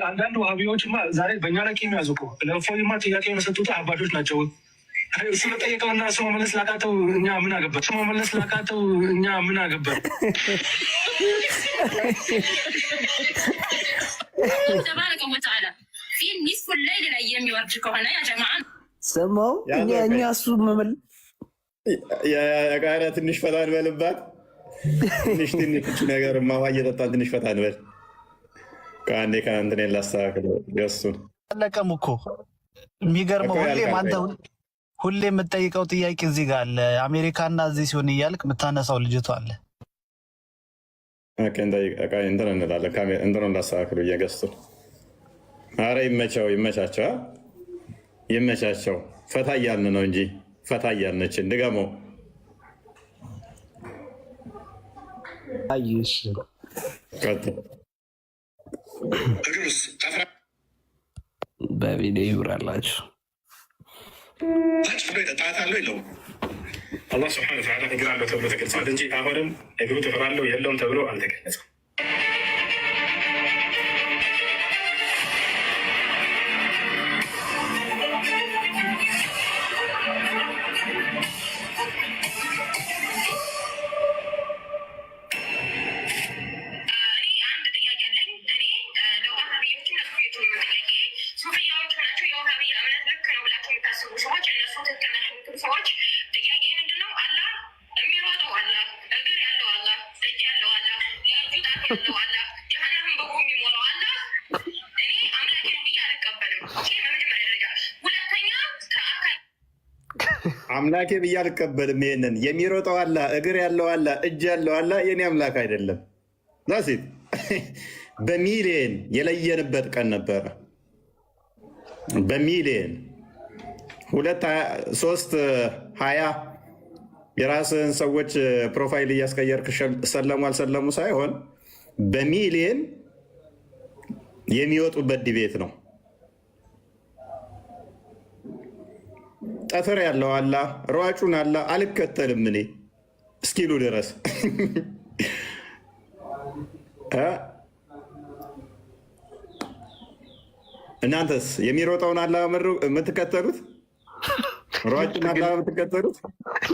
አንዳንድ ዋሃቢዎችማ ዛሬ በእኛ ላይ ቂም ያዙ እኮ ለእፎይማ ጥያቄ የሰጡት አባቶች ናቸው። እሱ ለጠየቀውና እሱ መመለስ ላቃተው እኛ ምን አገባን? እሱ መመለስ ላቃተው እኛ ምን አገባን? ተባረከ ወተዓላ ፊን ኒስፉ ለይል ላይ የሚወርድ ከሆነ ያ ጀማዓ ሰማው እኛ እሱ መመል ያ ትንሽ ፈታ እንበልባት። ትንሽ ነገር ማዋ እየጠጣን ትንሽ ፈታ እንበል። ከአንዴ ከአንተን ላስተካክል ገሱን አለቀም እኮ የሚገርመው ሁሌ የምትጠይቀው ጥያቄ እዚህ ጋር አለ። አሜሪካና እዚህ ሲሆን እያልክ የምታነሳው ልጅቷ አለ። እንትን እንላለን እንትኑ እንዳስተካክሉ እየገሱ። አረ ይመቻቸው ይመቻቸው። ፈታ እያልን ነው እንጂ ፈታ እያልነችን ድገመው። አይሽ በቪዲዮ ይብራላችሁ። አላህ ስብሐነ ወተዓላ እግር አለው ተብሎ ተገልጿል እንጂ አሁንም እግሩ ጥፍር አለው የለውም ተብሎ አልተገለጸም። አምላኬ ብዬ አልቀበልም። ይሄንን የሚሮጠው አላ እግር ያለው አላ እጅ ያለው አላ የኔ አምላክ አይደለም። ዛሲት በሚሊየን የለየንበት ቀን ነበረ። በሚሊየን 2 3 20 የራስህን ሰዎች ፕሮፋይል እያስቀየርክ ሰለሙ አልሰለሙ ሳይሆን በሚሊየን የሚወጡበት ዲቤት ነው። ጠፈር ያለው አላ ሯጩን አላ አልከተልም እኔ እስኪሉ ድረስ እናንተስ የሚሮጠውን አላ የምትከተሉት? ሯጭን አላ የምትከተሉት?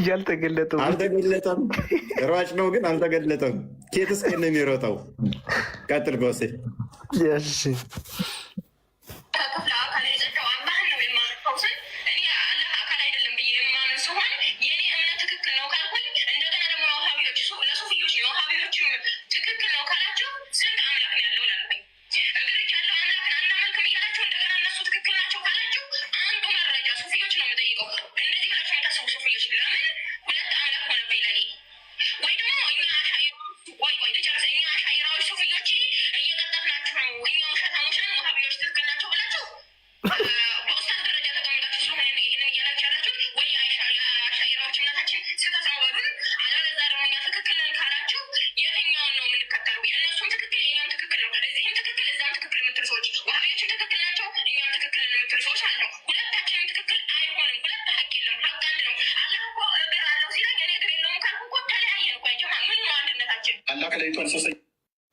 ያልተገለጠው አልተገለጠም። ሯጭ ነው ግን አልተገለጠም። ኬትስ ነው የሚሮጠው? ቀጥል ጎሴ።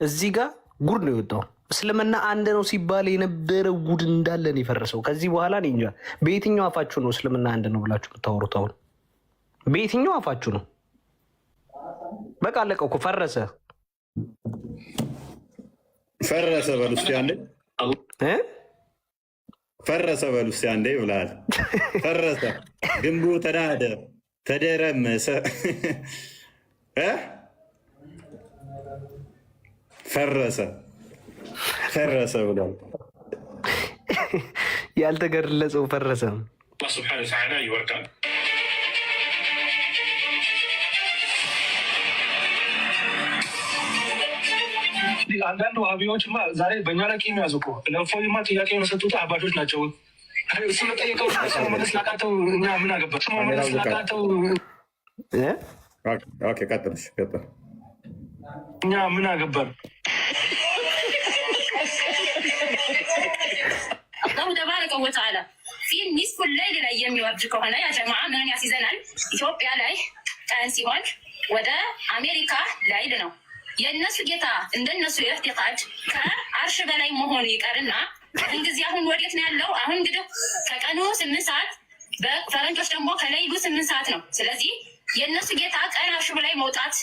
እዚህ ጋር ጉድ ነው የወጣው። እስልምና አንድ ነው ሲባል የነበረው ጉድ እንዳለ ነው የፈረሰው። ከዚህ በኋላ እኔ እንጃ በየትኛው አፋችሁ ነው እስልምና አንድ ነው ብላችሁ የምታወሩት? አሁን በየትኛው አፋችሁ ነው? በቃ አለቀ እኮ ፈረሰ። ፈረሰ በሉ እስኪ አንዴ ፈረሰ በሉ እስኪ አንዴ ብለሃል። ፈረሰ፣ ግንቡ ተናደ፣ ተደረመሰ፣ ፈረሰ ፈረሰ ብሏል። ያልተገለጸው ፈረሰ። አላህ ሱብሓነሁ ወተዓላ ይወርዳል። አንዳንድ ዋሃቢዎችማ ዛሬ በእኛ ላይ ቂም ያዙ እኮ ለእፎይማ ጥያቄ የሰጡት አባቶች ናቸው። እሱ ለጠየቀው እሱ መመለስ ላቃተው እኛ ምን አገባን? እሱ መመለስ ላቃተው ቀጥል እኛ ምን አገባን? አላሁ ተባረከ ወተዓላ ፊን ኒስፉ ለይል ላይ የሚወርድ ከሆነ ያ ጀማዓ ምን ያስይዘናል? ኢትዮጵያ ላይ ቀን ሲሆን ወደ አሜሪካ ላይል ነው። የእነሱ ጌታ እንደነሱ የእፍቲቃድ ከአርሽ በላይ መሆኑ ይቀርና እንግዲህ አሁን ወዴት ነው ያለው? አሁን እንግዲህ ከቀኑ 8 ሰዓት በፈረንጆች ደግሞ ከሌሊቱ 8 ሰዓት ነው። ስለዚህ የእነሱ ጌታ ቀን አርሽ በላይ መውጣት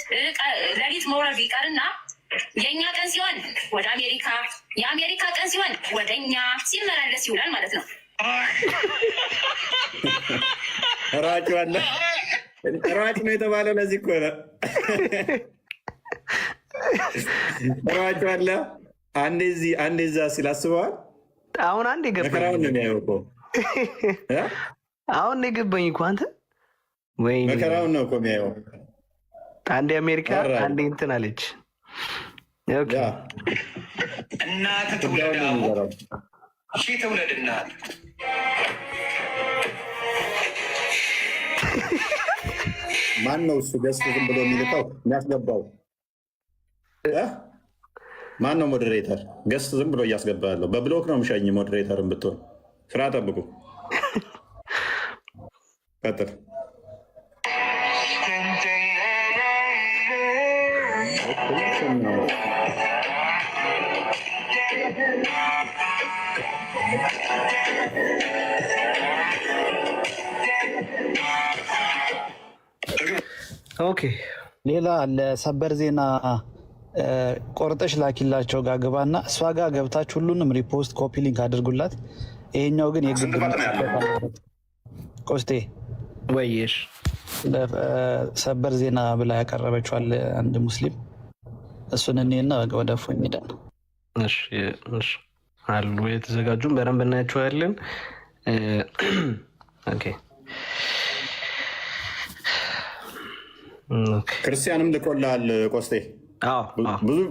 ሌሊት መውረድ ይቀርና የእኛ ቀን ሲሆን ወደ አሜሪካ፣ የአሜሪካ ቀን ሲሆን ወደ እኛ ሲመላለስ ይውላል ማለት ነው። ራጭ ዋለ ራጭ ነው የተባለው ለዚህ እኮ ነው። ራጭ ዋለ አንዴ እዚህ አንዴ እዛ ሲል አስበዋል። አሁን አንዴ ገባኝ። መከራውን ነው የሚያየው እኮ አሁን ነው የገባኝ እኮ አንተ። ወይ መከራውን ነው እኮ የሚያየው። አንዴ አሜሪካ አንዴ እንትን አለች። ኦኬ እናት ትውለድ ሺ ትውለድ እናት ማን ነው እሱ ገዝቶ ዝም ብሎ የሚልከው የሚያስገባው? ማን ነው ሞዴሬተር? ገዝቶ ዝም ብሎ እያስገባ ያለው በብሎክ ነው የምሸኝ። ሞዴሬተርን ብትሆን ስራ ጠብቁ። ቀጥል። ኦኬ ሌላ ለሰበር ዜና ቆርጠሽ ላኪላቸው ጋር ግባና እሷ ጋር ገብታችሁ ሁሉንም ሪፖስት ኮፒ ሊንክ አድርጉላት። ይሄኛው ግን የግድ ቆስቴ ወይሽ ሰበር ዜና ብላ ያቀረበችዋል አንድ ሙስሊም። እሱን እኔና ወደ ፎ ሄዳል። እሺ እሺ አሉ የተዘጋጁን በደንብ እናያቸዋለን። ኦኬ ክርስቲያንም ልኮልሃል ቆስጤ።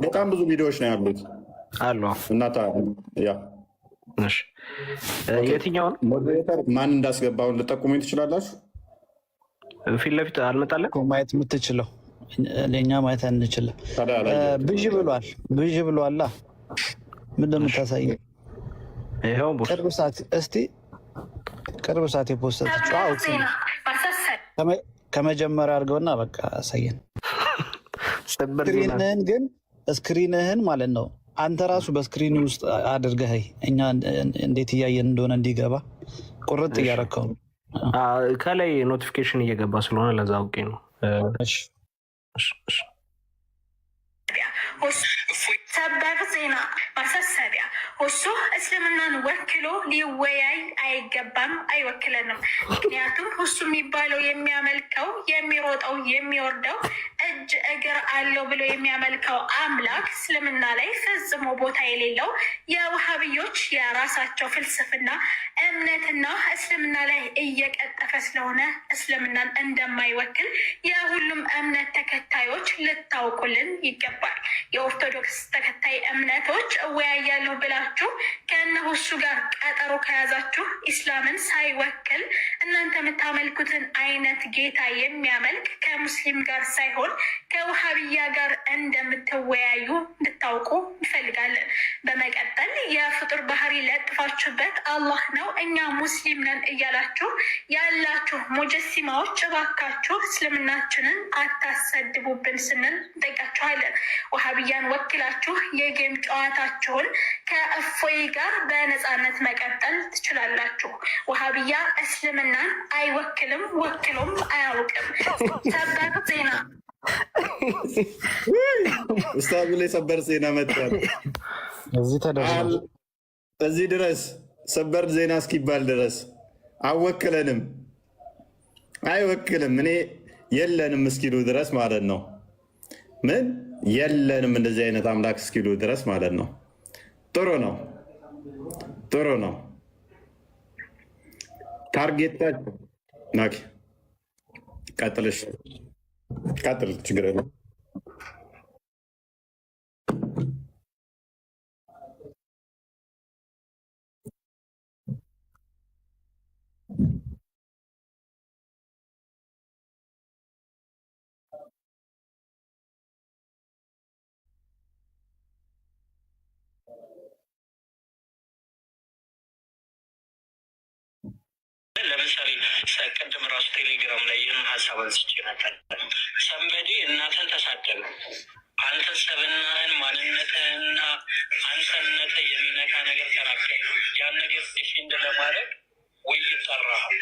በጣም ብዙ ቪዲዮዎች ነው ያሉት አሉ እናታ ያ እሺ የትኛውን ሞዴሬተር ማን እንዳስገባውን ልጠቁሙኝ ትችላላችሁ? ፊት ለፊት አልመጣለም ማየት የምትችለው ለኛ ማየት አንችልም። ብዥ ብሏል ብዥ ብሏላ። ምን እንደምታሳየው ይሄው ቅርብ ሰዓት እስቲ ቅርብ ሰዓት የፖስተችው ከመጀመሪያ አድርገውና በቃ አሳየን። ስክሪንህን ግን ስክሪንህን ማለት ነው አንተ ራሱ በስክሪን ውስጥ አድርገህ እኛ እንዴት እያየን እንደሆነ እንዲገባ ቁርጥ እያረከው ነው። ከላይ ኖቲፊኬሽን እየገባ ስለሆነ ለዛ አውቄ ነው። ሰበር ዜና ማሳሰቢያ፣ እሱ እስልምናን ወክሎ ሊወያይ አይገባም፣ አይወክለንም። ምክንያቱም እሱ የሚባለው የሚያመልከው የሚሮጠው የሚወርደው እጅ እግር አለው ብሎ የሚያመልከው አምላክ እስልምና ላይ ፈጽሞ ቦታ የሌለው የውሃብዮች የራሳቸው ፍልስፍና እምነትና እስልምና ላይ እየቀጠፈ ስለሆነ እስልምናን እንደማይወክል የሁሉም እምነት ተከታዮች ልታውቁልን ይገባል። የኦርቶዶክስ ተከታይ እምነቶች እወያያለሁ ብላችሁ ከእነሆ እሱ ጋር ቀጠሮ ከያዛችሁ ኢስላምን ሳይወክል እናንተ የምታመልኩትን አይነት ጌታ የሚያመልክ ከሙስሊም ጋር ሳይሆን ከውሃብያ ጋር እንደምትወያዩ እንድታውቁ እንፈልጋለን። በመቀጠል የፍጡር ባህሪ ለጥፋችሁበት አላህ ነው እኛ ሙስሊም ነን እያላችሁ ያላችሁ ሙጀሲማዎች እባካችሁ እስልምናችንን አታሰድቡብን ስንል እንጠይቃችኋለን። ውሃብያን ወክላችሁ የጌም ጨዋታችሁን ከእፎይ ጋር በነፃነት መቀጠል ትችላላችሁ። ውሃብያ እስልምናን አይወክልም፣ ወክሎም አያውቅም። ሰበር ዜና ኡስታዝ ላይ ሰበር ዜና መጥቷል። እዚህ ድረስ ሰበር ዜና እስኪባል ድረስ አወክለንም አይወክልም እኔ የለንም እስኪሉ ድረስ ማለት ነው። ምን የለንም እንደዚህ አይነት አምላክ እስኪሉ ድረስ ማለት ነው። ጥሩ ነው፣ ጥሩ ነው። ታርጌታችሁ ናኪ ቀጥልሽ ቀጥል፣ ችግር የለም። ለምሳሌ ቅድም ራሱ ቴሌግራም ላይ ይህን ሀሳብ አንስቼ ነበር። ሰንበዴ እናትን ተሳደበ፣ አንተ ሰብናህን ማንነትህንና አንተነት የሚነካ ነገር ተናገር። ያን ነገር ዲፌንድ ለማድረግ ወይ ይጠራሃል።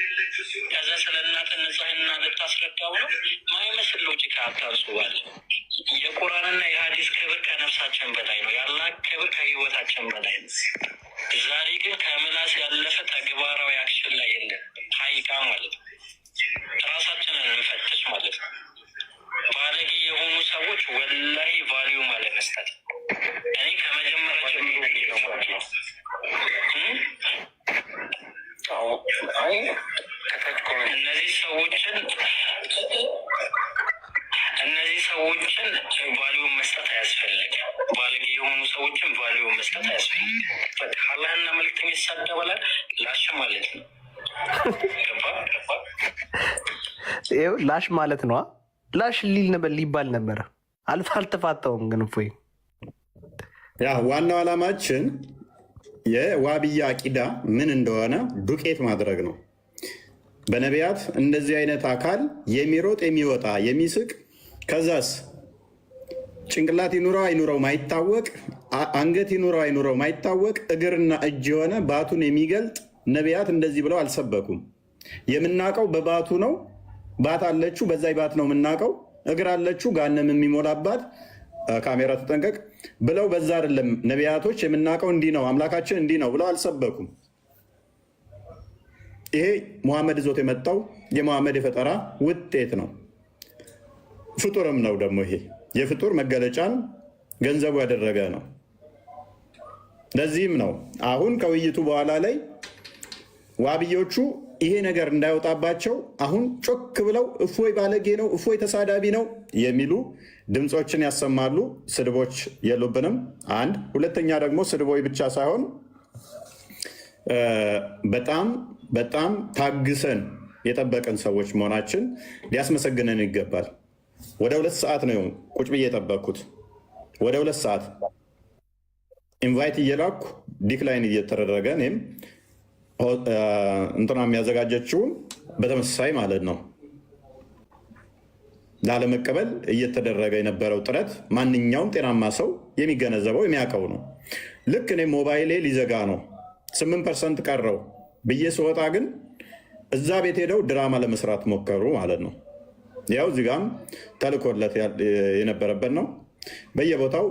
ከዛ ስለ እናት ንጽህና ልታስረዳው ነው። ማይመስል ሎጂካ አታስባል። የቁርአንና የሀዲስ ክብር ከነፍሳችን በላይ ነው። የአላህ ክብር ከህይወታችን በላይ ነው። ዛሬ ግን ከምላስ ያለፈ ተግባራዊ አክሽን ላይ የለም። ሀይቃ ማለት ነው። ራሳችንን እንፈትሽ ማለት ነው። ባለጌ የሆኑ ሰዎች ወላሂ ቫሊዩ ማለት መስጠት እኔ ከመጀመሪያ ጀምሮ ነው ማለት ነው። እነዚህ ሰዎችን ቫሊዩ መስጠት አያስፈልግም። ባለጌ የሆኑ ሰዎችን ቫሊዩ መስጠት አያስፈልግም። አላህና መልክተኛ ይሳደባል ላሽ ማለት ነው። ላሽ ማለት ነው። ላሽ ሊባል ነበረ። አልተፋታውም ግን እፎይ ያ ዋናው ዓላማችን የዋብያ አቂዳ ምን እንደሆነ ዱቄት ማድረግ ነው። በነቢያት እንደዚህ አይነት አካል የሚሮጥ የሚወጣ የሚስቅ ከዛስ ጭንቅላት ይኑረው አይኑረው ማይታወቅ፣ አንገት ይኑረው አይኑረው ማይታወቅ፣ እግርና እጅ የሆነ ባቱን የሚገልጥ ነቢያት እንደዚህ ብለው አልሰበኩም። የምናውቀው በባቱ ነው። ባት አለችው፣ በዛ ባት ነው የምናውቀው። እግር አለችው፣ ጋነም የሚሞላባት ካሜራ ተጠንቀቅ ብለው በዛ አይደለም ነቢያቶች የምናውቀው እንዲህ ነው አምላካችን እንዲህ ነው ብለው አልሰበኩም። ይሄ ሙሐመድ ይዞት የመጣው የሙሐመድ የፈጠራ ውጤት ነው። ፍጡርም ነው ደግሞ ይሄ የፍጡር መገለጫን ገንዘቡ ያደረገ ነው። ለዚህም ነው አሁን ከውይይቱ በኋላ ላይ ዋብዮቹ ይሄ ነገር እንዳይወጣባቸው አሁን ጮክ ብለው እፎይ ባለጌ ነው፣ እፎይ ተሳዳቢ ነው የሚሉ ድምፆችን ያሰማሉ። ስድቦች የሉብንም። አንድ ሁለተኛ ደግሞ ስድቦች ብቻ ሳይሆን በጣም ታግሰን የጠበቀን ሰዎች መሆናችን ሊያስመሰግነን ይገባል። ወደ 2 ሰዓት ነው ቁጭ ብዬ የጠበቅኩት። ወደ 2 ሰዓት ኢንቫይት እየላኩ ዲክላይን እየተደረገ እኔም እንትና የሚያዘጋጀችውን በተመሳሳይ ማለት ነው ላለመቀበል እየተደረገ የነበረው ጥረት ማንኛውም ጤናማ ሰው የሚገነዘበው የሚያውቀው ነው። ልክ እኔ ሞባይሌ ሊዘጋ ነው 8% ቀረው ብዬ ስወጣ ግን እዛ ቤት ሄደው ድራማ ለመስራት ሞከሩ ማለት ነው። ያው እዚጋም ተልኮለት የነበረበት ነው። በየቦታው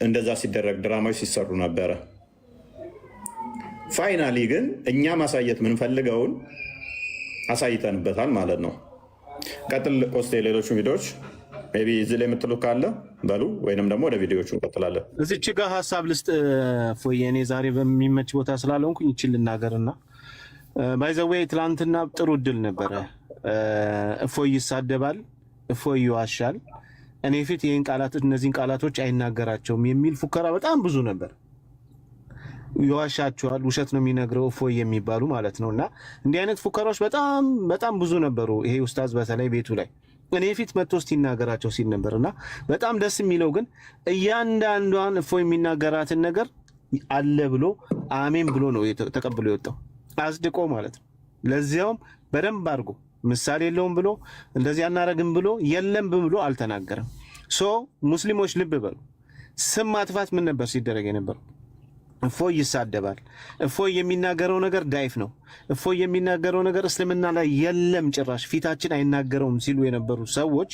እንደዛ ሲደረግ ድራማዎች ሲሰሩ ነበረ። ፋይናሊ ግን እኛ ማሳየት የምንፈልገውን አሳይተንበታል ማለት ነው። ቀጥል ፖስቴ ሌሎቹ ቪዲዮዎች ቢ እዚህ ላይ የምትሉ ካለ በሉ፣ ወይንም ደግሞ ወደ ቪዲዮቹ እንቀጥላለን። እዚች ጋር ሀሳብ ልስጥ ፎዬ። እኔ ዛሬ በሚመች ቦታ ስላልሆንኩኝ ይችል ልናገርና ባይዘዌይ ትላንትና ጥሩ እድል ነበረ። እፎይ ይሳደባል፣ እፎይ ይዋሻል፣ እኔ ፊት ይህን ቃላት እነዚህን ቃላቶች አይናገራቸውም የሚል ፉከራ በጣም ብዙ ነበር። ይዋሻቸዋል፣ ውሸት ነው የሚነግረው እፎይ የሚባሉ ማለት ነው። እና እንዲህ አይነት ፉከራዎች በጣም ብዙ ነበሩ። ይሄ ኡስታዝ በተለይ ቤቱ ላይ እኔ ፊት መጥቶ ሲናገራቸው ሲል ነበር። እና በጣም ደስ የሚለው ግን እያንዳንዷን እፎይ የሚናገራትን ነገር አለ ብሎ አሜን ብሎ ነው ተቀብሎ የወጣው አጽድቆ ማለት ነው። ለዚያውም በደንብ አድርጎ ምሳሌ የለውም ብሎ እንደዚህ አናረግም ብሎ የለም ብሎ አልተናገረም። ሶ ሙስሊሞች ልብ በሉ። ስም ማጥፋት ምን ነበር ሲደረግ የነበረው? እፎይ ይሳደባል፣ እፎይ የሚናገረው ነገር ዳይፍ ነው፣ እፎይ የሚናገረው ነገር እስልምና ላይ የለም ጭራሽ ፊታችን አይናገረውም ሲሉ የነበሩ ሰዎች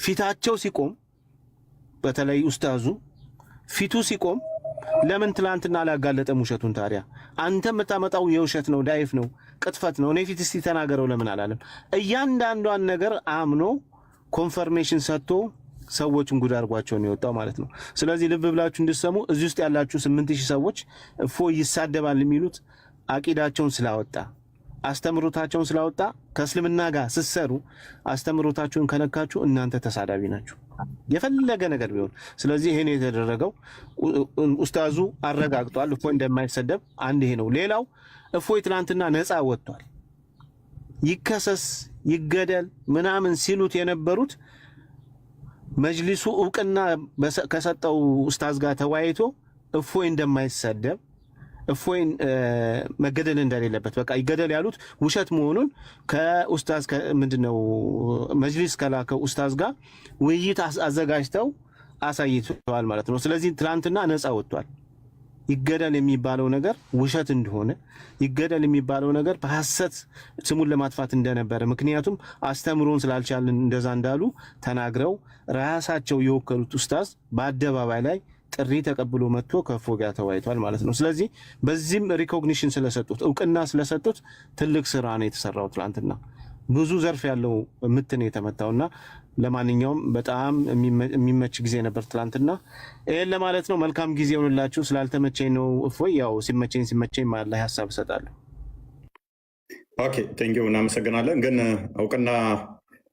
ፊታቸው ሲቆም፣ በተለይ ኡስታዙ ፊቱ ሲቆም ለምን ትላንትና አላጋለጠም ውሸቱን? ታዲያ አንተ የምታመጣው የውሸት ነው፣ ዳይፍ ነው፣ ቅጥፈት ነው፣ እኔ ፊት እስቲ ተናገረው ለምን አላለም? እያንዳንዷን ነገር አምኖ ኮንፈርሜሽን ሰጥቶ ሰዎችን ጉድ አድርጓቸው ነው የወጣው ማለት ነው። ስለዚህ ልብ ብላችሁ እንድትሰሙ፣ እዚህ ውስጥ ያላችሁ 8000 ሰዎች እፎይ ይሳደባል የሚሉት አቂዳቸውን ስላወጣ አስተምሮታቸውን ስላወጣ ከእስልምና ጋር ስትሰሩ አስተምሮታችሁን ከነካችሁ እናንተ ተሳዳቢ ናችሁ፣ የፈለገ ነገር ቢሆን። ስለዚህ ይሄን የተደረገው ኡስታዙ አረጋግጧል፣ እፎይ እንደማይሰደብ አንድ ይሄ ነው። ሌላው እፎይ ትናንትና ነፃ ወጥቷል። ይከሰስ ይገደል ምናምን ሲሉት የነበሩት መጅሊሱ እውቅና ከሰጠው ኡስታዝ ጋር ተወያይቶ እፎይ እንደማይሰደብ እፎይን መገደል እንደሌለበት በቃ ይገደል ያሉት ውሸት መሆኑን ከኡስታዝ ምንድነው መጅሊስ ከላከው ኡስታዝ ጋር ውይይት አዘጋጅተው አሳይተዋል ማለት ነው። ስለዚህ ትላንትና ነፃ ወጥቷል። ይገደል የሚባለው ነገር ውሸት እንደሆነ ይገደል የሚባለው ነገር በሐሰት ስሙን ለማጥፋት እንደነበረ ምክንያቱም አስተምሮን ስላልቻልን እንደዛ እንዳሉ ተናግረው ራሳቸው የወከሉት ኡስታዝ በአደባባይ ላይ ጥሪ ተቀብሎ መጥቶ ከእፎይ ጋር ተወያይቷል ማለት ነው። ስለዚህ በዚህም ሪኮግኒሽን ስለሰጡት እውቅና ስለሰጡት ትልቅ ስራ ነው የተሰራው። ትላንትና ብዙ ዘርፍ ያለው ምትን የተመታውና ለማንኛውም በጣም የሚመች ጊዜ ነበር ትላንትና። ይሄን ለማለት ነው። መልካም ጊዜ ይሁንላችሁ። ስላልተመቸኝ ነው እፎይ፣ ያው ሲመቸኝ ማለት ላይ ሐሳብ እሰጣለሁ። ኦኬ ቴንኪው፣ እናመሰግናለን። ግን እውቅና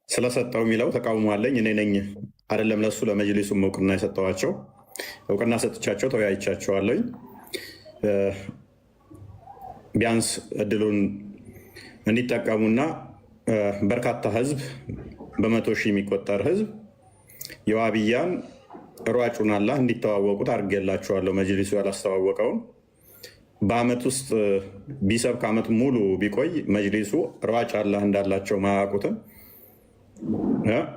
ስለሰጠው የሚለው ተቃውሞ አለኝ። እኔ ነኝ አይደለም ለሱ ለመጅሊሱም እውቅና የሰጠዋቸው። እውቅና ሰጥቻቸው ተወያይቻቸዋለኝ። ቢያንስ እድሉን እንዲጠቀሙና በርካታ ህዝብ በመቶ ሺህ የሚቆጠር ህዝብ የዋብያን ሯጩን አላህ እንዲተዋወቁት አድርጌላቸዋለሁ። መጅሊሱ ያላስተዋወቀውን በአመት ውስጥ ቢሰብክ አመት ሙሉ ቢቆይ መጅሊሱ ሯጭ አላህ እንዳላቸው ማያውቁትን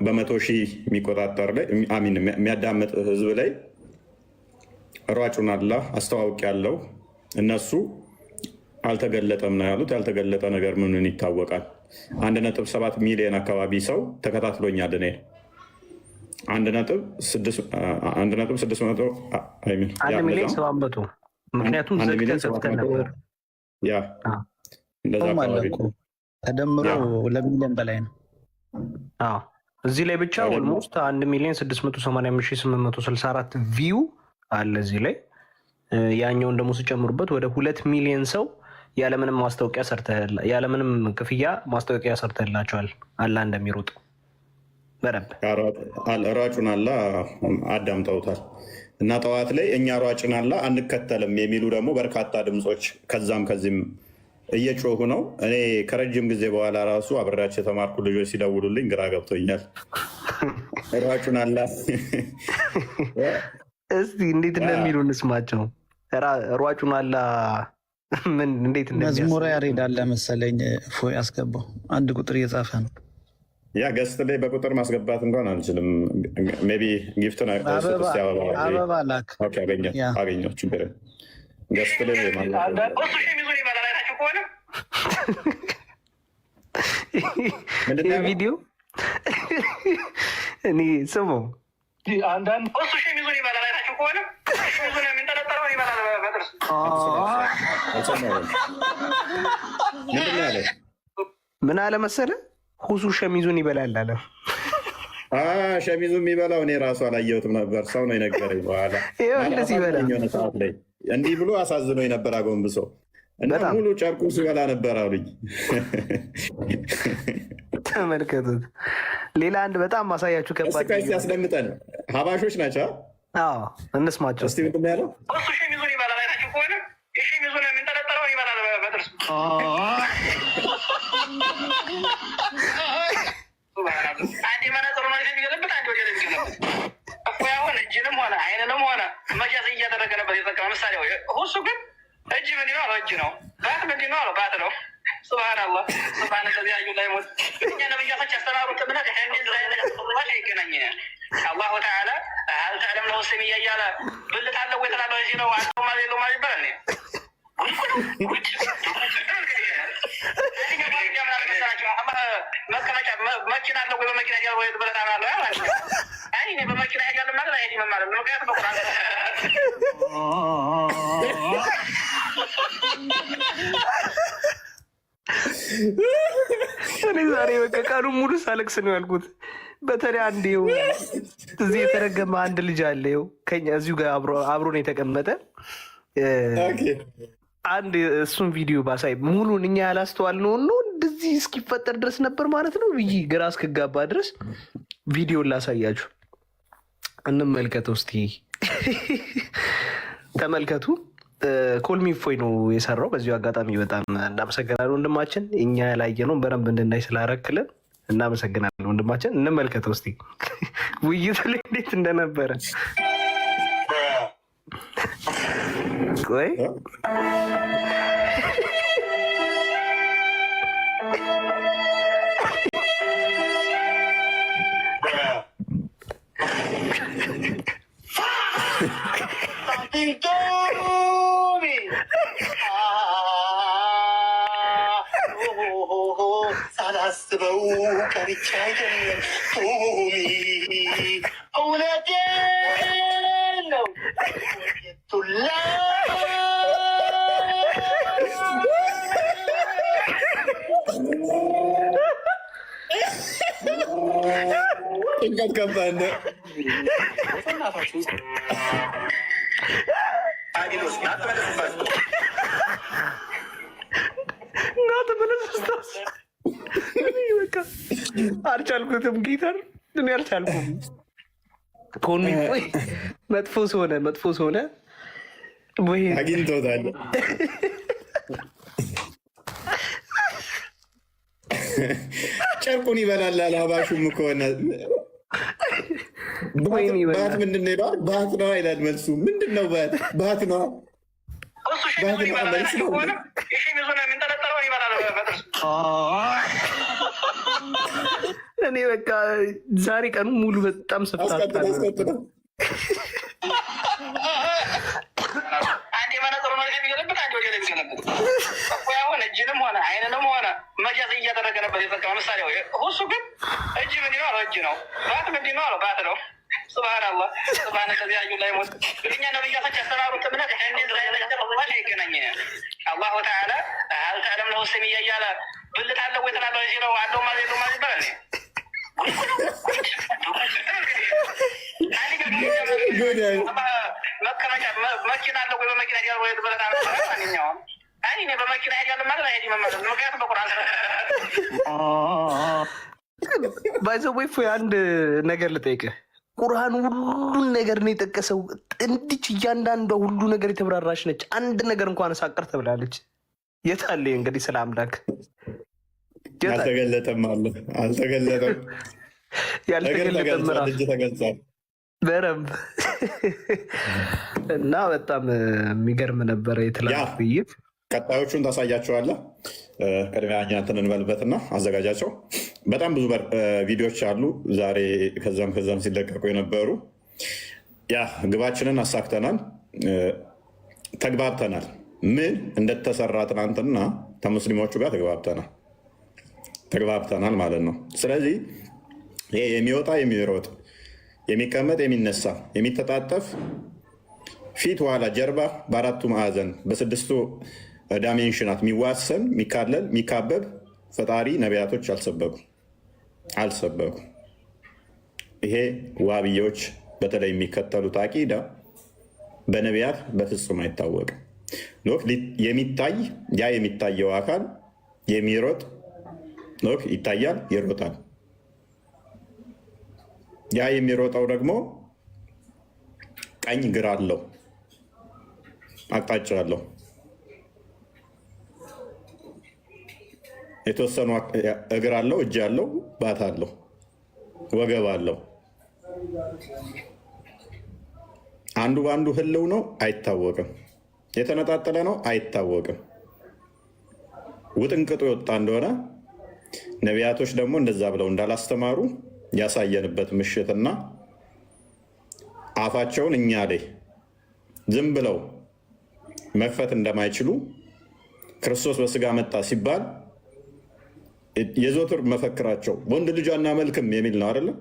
በመቶ ሺህ የሚቆጣጠር ላይ የሚያዳምጥ ህዝብ ላይ ሯጩን አላህ አስተዋውቅ ያለው እነሱ አልተገለጠም ነው ያሉት። ያልተገለጠ ነገር ምንን ይታወቃል? 1.7 ሚሊዮን አካባቢ ሰው ተከታትሎኛል። እኔ 1.600 ምክንያቱም ተደምሮ ለሚሊዮን በላይ ነው። እዚህ ላይ ብቻ ኦልሞስት 1,685,864 ቪው አለ እዚህ ላይ። ያኛውን ደግሞ ሲጨምሩበት ወደ 2 ሚሊዮን ሰው ያለምንም ማስታወቂያ ያለምንም ክፍያ ማስታወቂያ ሰርተላቸዋል። አላህ እንደሚሮጥ በረብ ሯጩን አላህ አዳምጠውታል። እና ጠዋት ላይ እኛ ሯጭን አላህ አንከተልም የሚሉ ደግሞ በርካታ ድምፆች ከዛም ከዚህም እየጮሁ ነው። እኔ ከረጅም ጊዜ በኋላ ራሱ አብሬያቸው የተማርኩ ልጆች ሲደውሉልኝ ግራ ገብቶኛል። ሯጩን አላህ እስቲ እንዴት እንደሚሉ እንስማቸው። ሯጩን አላህ ምን እንዴት መዝሙር ያሬድ አለ መሰለኝ እፎይ ያስገባው አንድ ቁጥር እየጻፈ ነው። ያ ገስት ላይ በቁጥር ማስገባት እንኳን አንችልም። ሜይ ቢ ጊፍትን አበባ ላክ አገኘው ችግር ገስት ላይ ቪዲዮ እኔ ስሙ አንዳንድ ምን አለ መሰለ ሁሱ ሸሚዙን ይበላል አለ። ሸሚዙ የሚበላው እኔ ራሱ አላየሁትም ነበር፣ ሰው ነው የነገረኝ። በኋላ ሰዓት ላይ እንዲህ ብሎ አሳዝኖ የነበር አጎንብሶ እና ሙሉ ጨርቁ ሲበላ ነበር አሉኝ። ተመልከቱት። ሌላ አንድ በጣም ማሳያችሁ ከባድ ያስደምጠን ሀባሾች ናቸው። እንስማቸው እስኪ። ምንድን ነው ያለው? ሸሚዙን ይበላል አይታችሁ ከሆነ ሸሚዙን የሚንጠለጠለው ይበላል በጥርስ አንዴ መነጽሩ ነው የሚገለብጥ፣ አንዴ ወደ የሚገለብጥ እኮ ያሁን እጅንም ሆነ አይንንም ሆነ መጃዝ እያደረገ ነበር የተጠቀመ። ምሳሌ ሁሱ ግን እጅ ምንድን ነው አለው እጅ ነው፣ ባት ምንድን ነው አለው ባት ነው። ሱብሃነላህ ሱብሃነ ለዚ አዩ ላይ ሞት እኛ ነብያቶች ያስተማሩት እምነት ይህንን ላይ ይገናኝ። አላሁ ተዓላ አልተዓለም ነው ስም እያለ ብልት አለው ወይ ትላለህ እዚህ ነው አለው ማለት የለው ማለት ይባላል። መቀመጫ መኪና አለው ወይ በመኪና ያለ ወይ ብለህ አለው ማለት ነው። አይ እኔ በመኪና ያለ ማለት አይደለም ማለት ነው። ምክንያቱም በቁርአን እኔ ዛሬ በቃ ቀኑን ሙሉ ሳለቅስ ነው ያልኩት። በተለይ አንድ እዚህ የተረገመ አንድ ልጅ አለ ከኛ እዚሁ ጋር አብሮን የተቀመጠ አንድ እሱን ቪዲዮ ባሳይ ሙሉን እኛ ያላስተዋልነው ነው እንደዚህ እስኪፈጠር ድረስ ነበር ማለት ነው ብዬ ግራ እስክጋባ ድረስ ቪዲዮን ላሳያችሁ፣ እንመልከተው እስቲ። ተመልከቱ። ኮልሚ እፎይ ነው የሰራው። በዚሁ አጋጣሚ በጣም እናመሰግናለን ወንድማችን። እኛ ያላየነውን በደንብ እንድናይ ስላረክልን እናመሰግናለን ወንድማችን። እንመልከተው እስቲ ውይይቱ ላይ እንዴት እንደነበረ። ቆይ ሳላስበው ቀርቼ አይደለም ቶሚ እውነቴን ነው ቱላ እንቀቀባለ አልቻልኩትም። ጊታር እኔ አልቻልኩም። ቶኒ መጥፎ ሆነ ወይ አግኝቶታል። ጨርቁን ይበላል አላባሹም ከሆነ ባት ምንድን ነው ይለዋል። ባት ነው አይላል መልሱ። ምንድን ነው ባት ነው እኔ በቃ ዛሬ ቀኑ ሙሉ በጣም ሰፍታታ እጅንም ሆነ አይንንም ሆነ መጃዝ እያደረገ ነበር የጠቀመ ምሳሌ። እሱ ግን እጅ ምንድን ነው አለው፣ እጅ ነው። ባት ምንድን ነው አለው፣ ባት ነው። ሱብሃነላህ ሱብሃነ ለዚ አዩ ላይ ሞት እኛ ነብያቶች ያስተማሩት እምነት ይገናኝ። አላሁ ተዓላ ሀል ተዕለም ለሁ ሰሚያ እያለ ብልት አለው ወይ ትላለህ ሲለው አለው ማለት የለው ማለት ይባላል። መኪና አለው ወይ በመኪና ያ ወይ ብለና ማንኛውም እኔ በመኪና ሄጃለሁ ማለት አይሄድም ማለት ነው። ምክንያቱም በቁርአን ባይዘው አንድ ነገር ልጠይቅህ። ቁርአን ሁሉን ነገር ነው የጠቀሰው። እንዲች እያንዳንዷ ሁሉ ነገር የተብራራች ነች። አንድ ነገር እንኳን ሳቀር ተብላለች። የት አለ እንግዲህ ስለ አምላክ አልተገለጠም አለ አልተገለጠም። ያልተገለጠም እጅ ተገልጿል በረም እና በጣም የሚገርም ነበረ የትላንት ውይይት። ቀጣዮቹን ታሳያቸዋለህ። ቅድሚያ እኛ እንትን እንበልበትና አዘጋጃቸው። በጣም ብዙ ቪዲዮዎች አሉ ዛሬ ከዛም ሲለቀቁ የነበሩ። ያ ግባችንን አሳክተናል፣ ተግባብተናል። ምን እንደተሰራ ትናንትና ከሙስሊሞቹ ጋር ተግባብተናል ማለት ነው። ስለዚህ ይሄ የሚወጣ የሚሮጥ የሚቀመጥ የሚነሳ የሚተጣጠፍ ፊት ኋላ ጀርባ በአራቱ ማዕዘን በስድስቱ ዳሜንሽናት የሚዋሰን የሚካለል የሚካበብ ፈጣሪ ነቢያቶች አልሰበኩ። ይሄ ዋብዮች በተለይ የሚከተሉት አቂዳ በነቢያት በፍጹም አይታወቅም። የሚታየው አካል የሚሮጥ ይታያል፣ ይሮጣል። ያ የሚሮጠው ደግሞ ቀኝ ግራ አለው፣ አቅጣጫ አለው። የተወሰኑ እግር አለው፣ እጅ አለው፣ ባት አለው፣ ወገብ አለው። አንዱ በአንዱ ህልው ነው፣ አይታወቅም። የተነጣጠለ ነው፣ አይታወቅም። ውጥንቅጡ የወጣ እንደሆነ ነቢያቶች ደግሞ እንደዛ ብለው እንዳላስተማሩ ያሳየንበት ምሽትና አፋቸውን እኛ ላይ ዝም ብለው መክፈት እንደማይችሉ ክርስቶስ በስጋ መጣ ሲባል የዘወትር መፈክራቸው ወንድ ልጅ አናመልክም የሚል ነው አይደለም።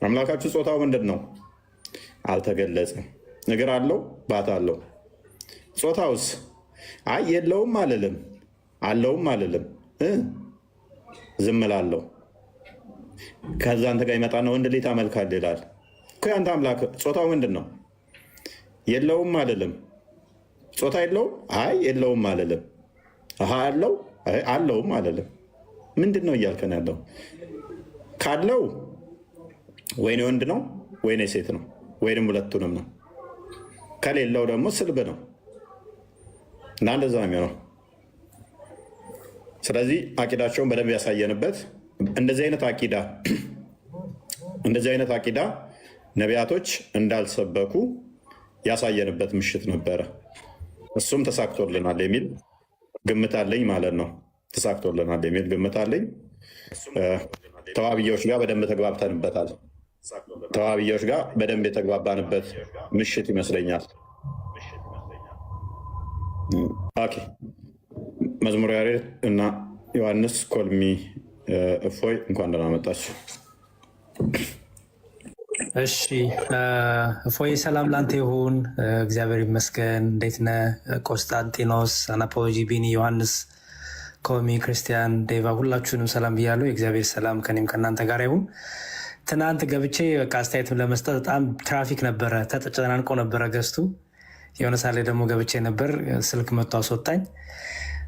አምላካችሁ ጾታው ምንድን ነው? አልተገለጸም። እግር አለው፣ ባት አለው። ጾታውስ? አይ የለውም አልልም፣ አለውም አልልም፣ ዝም እላለሁ። ከዛ አንተ ጋር ይመጣና ወንድ ልጅ ታመልካለህ ይላል። ከአንተ አምላክ ጾታው ምንድን ነው? የለውም አልልም። ጾታ የለውም? አይ የለውም አልልም። አለው አለውም አልልም። ምንድን ነው እያልከን ያለው? ካለው ወይኔ ወንድ ነው ወይኔ ሴት ነው ወይም ሁለቱንም ነው። ከሌለው ደግሞ ስልብ ነው እና እንደዛ ነው የሚሆነው። ስለዚህ አቂዳቸውን በደንብ ያሳየንበት እንደዚህ አይነት አቂዳ ነቢያቶች እንዳልሰበኩ ያሳየንበት ምሽት ነበረ። እሱም ተሳክቶልናል የሚል ግምት አለኝ ማለት ነው። ተሳክቶልናል የሚል ግምት አለኝ። ተዋብያዎች ጋር በደንብ ተግባብተንበታል። ተዋብያዎች ጋር በደንብ የተግባባንበት ምሽት ይመስለኛል። ኦኬ መዝሙር ያሬድ እና ዮሐንስ ኮልሚ እፎይ እንኳን ደህና መጣችሁ። እሺ እፎይ ሰላም ላንተ ይሁን። እግዚአብሔር ይመስገን። እንዴት ነህ? ቆስጣንጢኖስ፣ አናፖሎጂ፣ ቢኒ፣ ዮሐንስ፣ ኮሚ፣ ክርስቲያን፣ ዴቫ ሁላችሁንም ሰላም ብያለሁ። የእግዚአብሔር ሰላም ከኔም ከእናንተ ጋር ይሁን። ትናንት ገብቼ በቃ አስተያየትም ለመስጠት በጣም ትራፊክ ነበረ፣ ተጨናንቆ ነበረ ገዝቱ። የሆነ ሳሌ ደግሞ ገብቼ ነበር፣ ስልክ መጥቶ አስወጣኝ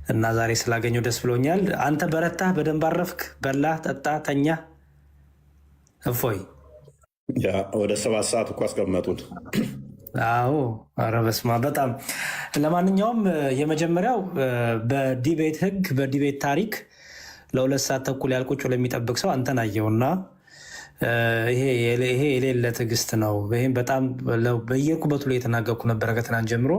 እና ዛሬ ስላገኘው ደስ ብሎኛል። አንተ በረታህ፣ በደንብ አረፍክ፣ በላህ፣ ጠጣ፣ ተኛ። እፎይ ወደ 7 ሰዓት እኮ አስቀመጡት። አዎ ኧረ በስመ አብ በጣም ለማንኛውም የመጀመሪያው በዲቤት ህግ በዲቤት ታሪክ ለ2 ሰዓት ተኩል ያልቁጭ ለሚጠብቅ ሰው አንተን አየውና ይሄ የሌለ ትዕግስት ነው። ይህም በጣም በየኩበቱ ላይ የተናገርኩ ነበረ ከትናንት ጀምሮ።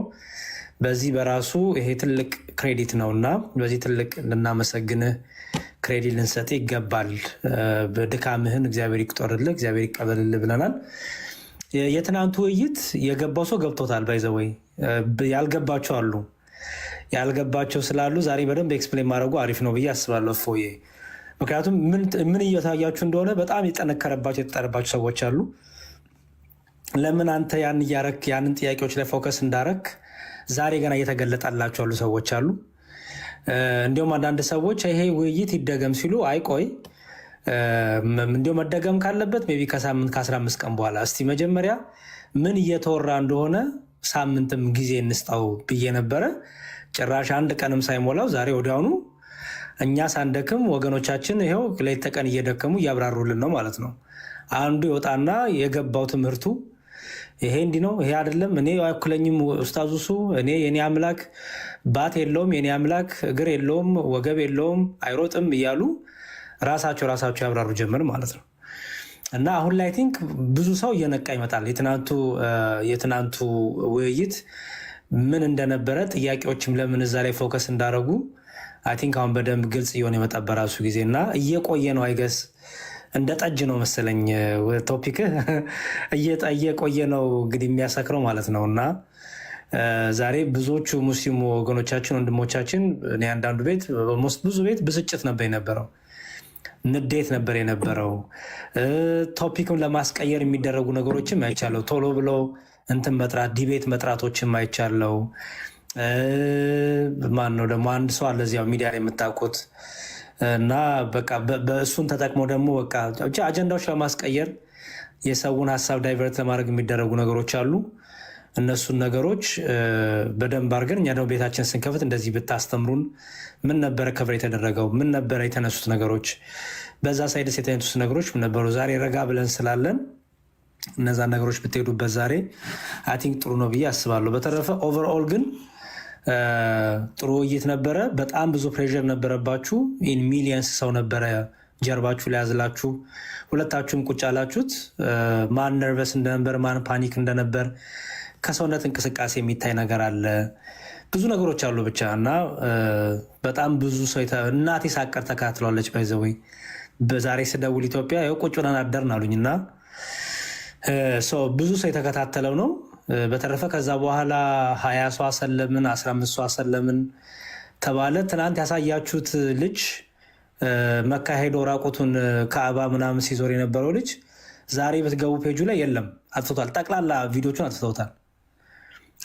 በዚህ በራሱ ይሄ ትልቅ ክሬዲት ነው እና በዚህ ትልቅ ልናመሰግንህ ክሬዲት ልንሰጥ ይገባል። ድካምህን እግዚአብሔር ይቁጠርልህ፣ እግዚአብሔር ይቀበልልህ ብለናል። የትናንቱ ውይይት የገባው ሰው ገብቶታል። ባይዘወይ ያልገባቸው አሉ። ያልገባቸው ስላሉ ዛሬ በደንብ ኤክስፕሌን ማድረጉ አሪፍ ነው ብዬ አስባለሁ። እፎዬ ምክንያቱም ምን እየታያችሁ እንደሆነ በጣም የጠነከረባቸው የተጠረባቸው ሰዎች አሉ። ለምን አንተ ያን እያረክ ያንን ጥያቄዎች ላይ ፎከስ እንዳረክ ዛሬ ገና እየተገለጠላቸው ያሉ ሰዎች አሉ። እንዲሁም አንዳንድ ሰዎች ይሄ ውይይት ይደገም ሲሉ አይቆይ እንዲሁ መደገም ካለበት ሜይ ቢ ከሳምንት ከ15 ቀን በኋላ እስቲ መጀመሪያ ምን እየተወራ እንደሆነ ሳምንትም ጊዜ እንስጣው ብዬ ነበረ። ጭራሽ 1 ቀንም ሳይሞላው ዛሬ ወዲያውኑ እኛ ሳንደክም ወገኖቻችን ይኸው ሌት ተቀን እየደከሙ እያብራሩልን ነው ማለት ነው። አንዱ ይወጣና የገባው ትምህርቱ ይሄ እንዲህ ነው፣ ይሄ አይደለም፣ እኔ አይኩለኝም ኡስታዝ እሱ እኔ የኔ አምላክ ባት የለውም፣ የኔ አምላክ እግር የለውም፣ ወገብ የለውም፣ አይሮጥም እያሉ ራሳቸው ያብራሩ ጀምር ማለት ነው። እና አሁን ላይ ቲንክ ብዙ ሰው እየነቃ ይመጣል። የትናንቱ ውይይት ምን እንደነበረ ጥያቄዎችም ለምን እዛ ላይ ፎከስ እንዳደረጉ አይ ቲንክ አሁን በደንብ ግልጽ እየሆነ የመጣ በራሱ ጊዜ እና እየቆየ ነው። አይገስ እንደ ጠጅ ነው መሰለኝ ቶፒክ እየቆየ ነው እንግዲህ የሚያሰክረው ማለት ነው። እና ዛሬ ብዙዎቹ ሙስሊሙ ወገኖቻችን ወንድሞቻችን እኔ አንዳንዱ ቤት ኦልሞስት ብዙ ቤት ብስጭት ነበር የነበረው፣ ንዴት ነበር የነበረው። ቶፒክም ለማስቀየር የሚደረጉ ነገሮችም አይቻለው። ቶሎ ብሎ እንትን መጥራት ዲቤት መጥራቶችም አይቻለው። ማን ነው ደግሞ አንድ ሰው አለ እዚያው ሚዲያ ላይ የምታውቁት እና በቃ በእሱን ተጠቅሞ ደግሞ በቃ አጀንዳዎች ለማስቀየር የሰውን ሀሳብ ዳይቨርት ለማድረግ የሚደረጉ ነገሮች አሉ። እነሱን ነገሮች በደንብ አድርገን እኛ ደግሞ ቤታችን ስንከፍት እንደዚህ ብታስተምሩን፣ ምን ነበረ ከብር የተደረገው፣ ምን ነበረ የተነሱት ነገሮች፣ በዛ ሳይደስ የተነሱት ነገሮች ምን ነበሩ፣ ዛሬ ረጋ ብለን ስላለን እነዛን ነገሮች ብትሄዱበት ዛሬ አይ ቲንክ ጥሩ ነው ብዬ አስባለሁ። በተረፈ ኦቨርኦል ግን ጥሩ ውይይት ነበረ። በጣም ብዙ ፕሬዥር ነበረባችሁ። ኢን ሚሊየንስ ሰው ነበረ ጀርባችሁ ላይ ያዝላችሁ። ሁለታችሁም ቁጭ ያላችሁት ማን ነርቨስ እንደነበር ማን ፓኒክ እንደነበር ከሰውነት እንቅስቃሴ የሚታይ ነገር አለ። ብዙ ነገሮች አሉ ብቻ እና በጣም ብዙ ሰው እናቴ ሳቀር ተካትሏለች። ባይዘወይ በዛሬ ስደውል ኢትዮጵያ ይኸው ቁጭ ብለን አደርን አሉኝ እና ብዙ ሰው የተከታተለው ነው። በተረፈ ከዛ በኋላ 20 ሰው አሰለምን፣ 15 ሰው አሰለምን ተባለ። ትናንት ያሳያችሁት ልጅ መካሄዶ ራቁቱን ከአባ ምናምን ሲዞር የነበረው ልጅ ዛሬ በትገቡ ፔጁ ላይ የለም፣ አጥፍቶታል። ጠቅላላ ቪዲዮቹን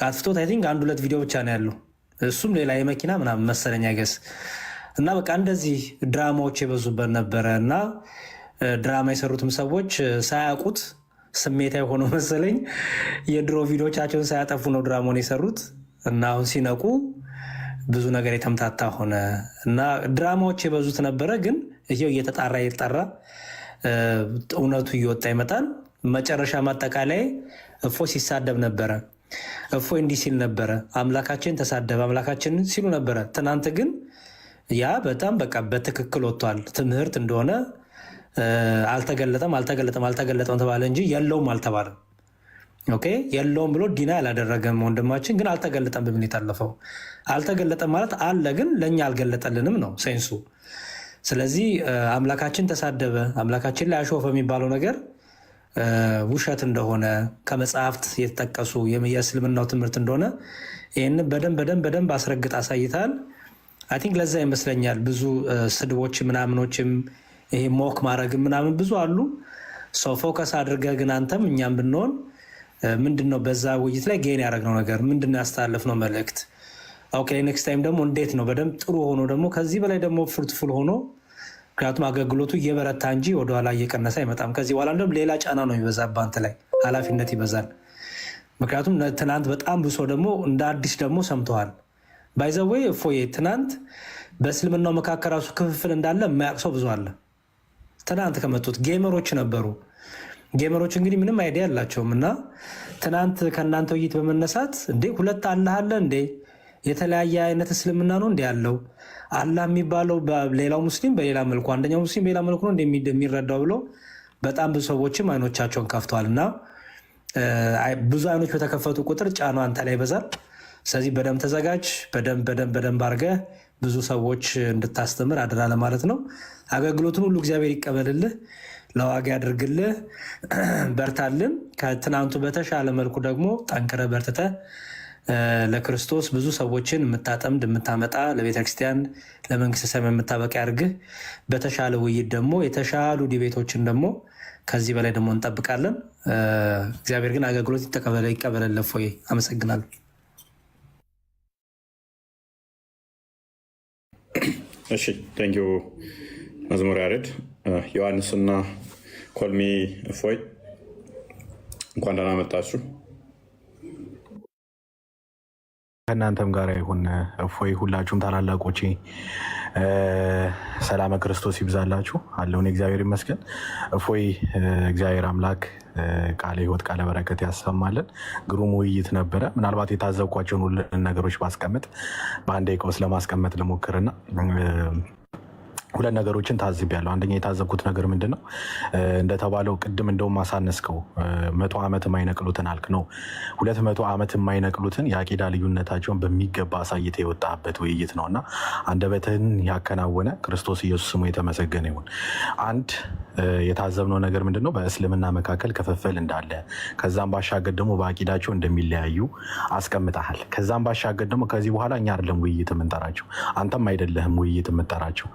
አጥፍቶት አይ ቲንክ 1-2 ቪዲዮ ብቻ ነው ያለው። እሱም ሌላ የመኪና ምናምን መሰለኝ አይገስ እና በቃ እንደዚህ ድራማዎች የበዙበት ነበረ እና ድራማ የሰሩትም ሰዎች ሳያውቁት ስሜታዊ ሆኖ መሰለኝ የድሮ ቪዲዮቻቸውን ሳያጠፉ ነው ድራማውን የሰሩት እና አሁን ሲነቁ ብዙ ነገር የተምታታ ሆነ እና ድራማዎች የበዙት ነበረ። ግን ይሄው እየተጣራ እውነቱ እየወጣ ይመጣል። መጨረሻ ማጠቃላይ እፎይ ሲሳደብ ነበረ። እፎይ እንዲህ ሲል ነበረ፣ አምላካችን ተሳደበ፣ አምላካችን ሲሉ ነበረ። ትናንት ግን ያ በጣም በቃ በትክክል ወጥቷል። ትምህርት እንደሆነ አልተገለጠም ተባለ እንጂ የለውም አልተባለም። ኦኬ የለውም ብሎ ዲና ያላደረገም ወንድማችን ግን አልተገለጠም። በምን የታለፈው አልተገለጠም ማለት አለ ግን ለእኛ አልገለጠልንም ነው ሴንሱ። ስለዚህ አምላካችን ተሳደበ፣ አምላካችን ላይ አሾፈ የሚባለው ነገር ውሸት እንደሆነ ከመጽሐፍት የተጠቀሱ የእስልምናው ትምህርት እንደሆነ ይህን በደንብ አስረግጥ አሳይታል። አይ ቲንክ ለዛ ይመስለኛል ብዙ ስድቦች ምናምኖችም ይሄ ሞክ ማድረግ ምናምን ብዙ አሉ። ሰው ፎከስ አድርገህ ግን አንተም እኛም ብንሆን ምንድነው በዛ ውይይት ላይ ጌን ያደረግነው ነገር ምንድነው ያስተላለፍነው መልእክት? ኦኬ ኔክስት ታይም ደግሞ እንዴት ነው በደንብ ጥሩ ሆኖ ደግሞ ከዚህ በላይ ደግሞ ፍሩትፉል ሆኖ ምክንያቱም አገልግሎቱ እየበረታ እንጂ ወደኋላ እየቀነሰ አይመጣም። ከዚህ በኋላ እንደውም ሌላ ጫና ነው የሚበዛብህ አንተ ላይ ኃላፊነት ይበዛል። ምክንያቱም ትናንት በጣም ብሶ ደግሞ እንደ አዲስ ደግሞ ሰምተዋል። ባይዘዌ እፎዬ ትናንት በእስልምናው መካከል ራሱ ክፍፍል እንዳለ የማያውቅ ሰው ብዙ አለ። ትናንት ከመጡት ጌመሮች ነበሩ። ጌመሮች እንግዲህ ምንም አይዲያ ያላቸውም እና ትናንት ከእናንተ ውይይት በመነሳት እንዴ ሁለት አላህ አለ እንዴ የተለያየ አይነት እስልምና ነው እንዲ ያለው አላህ የሚባለው ሌላው ሙስሊም በሌላ መልኩ አንደኛው ሙስሊም በሌላ መልኩ ነው እንደሚረዳው ብሎ በጣም ብዙ ሰዎችም አይኖቻቸውን ከፍተዋል። እና ብዙ አይኖች በተከፈቱ ቁጥር ጫኑ አንተ ላይ ይበዛል። ስለዚህ በደንብ ተዘጋጅ፣ በደንብ አድርገህ ብዙ ሰዎች እንድታስተምር አደራ ለማለት ነው። አገልግሎቱን ሁሉ እግዚአብሔር ይቀበልልህ፣ ለዋጋ ያድርግልህ፣ በርታልን። ከትናንቱ በተሻለ መልኩ ደግሞ ጠንክረህ በርትተህ ለክርስቶስ ብዙ ሰዎችን የምታጠምድ የምታመጣ ለቤተክርስቲያን ለመንግስተ ሰማይ የምታበቃ ያድርግህ። በተሻለ ውይይት ደግሞ የተሻሉ ዲቤቶችን ደግሞ ከዚህ በላይ ደግሞ እንጠብቃለን። እግዚአብሔር ግን አገልግሎት ይቀበለል። እፎይ አመሰግናለሁ። እሺ ቴንኪው መዝሙር ያሬድ። ዮሐንስና ኮልሚ እፎይ እንኳን ደህና መጣችሁ። ከእናንተም ጋር ይሁን። እፎይ ሁላችሁም ታላላቆቼ ሰላመ ክርስቶስ ይብዛላችሁ አለውን። እግዚአብሔር ይመስገን። እፎይ እግዚአብሔር አምላክ ቃለ ሕይወት ቃለ በረከት ያሰማልን። ግሩም ውይይት ነበረ። ምናልባት የታዘብኳቸውን ሁሉ ነገሮች ባስቀምጥ በአንድ ደቂቃ ውስጥ ለማስቀመጥ ልሞክርና ሁለት ነገሮችን ታዝቤያለሁ። አንደኛ የታዘብኩት ነገር ምንድን ነው? እንደተባለው ቅድም እንደውም አሳነስከው 100 ዓመት የማይነቅሉትን አልክ ነው። 200 ዓመት የማይነቅሉትን የአቂዳ ልዩነታቸውን በሚገባ አሳይተ የወጣበት ውይይት ነው እና አንደበትህን ያከናወነ ክርስቶስ ኢየሱስ ስሙ የተመሰገነ ይሁን። አንድ የታዘብነው ነገር ምንድን ነው? በእስልምና መካከል ክፍፍል እንዳለ፣ ከዛም ባሻገር ደግሞ በአቂዳቸው እንደሚለያዩ አስቀምጠሃል። ከዛም ባሻገር ደግሞ ከዚህ በኋላ እኛ አይደለም ውይይት የምንጠራቸው፣ አንተም አይደለህም ውይይት የምንጠራቸው፣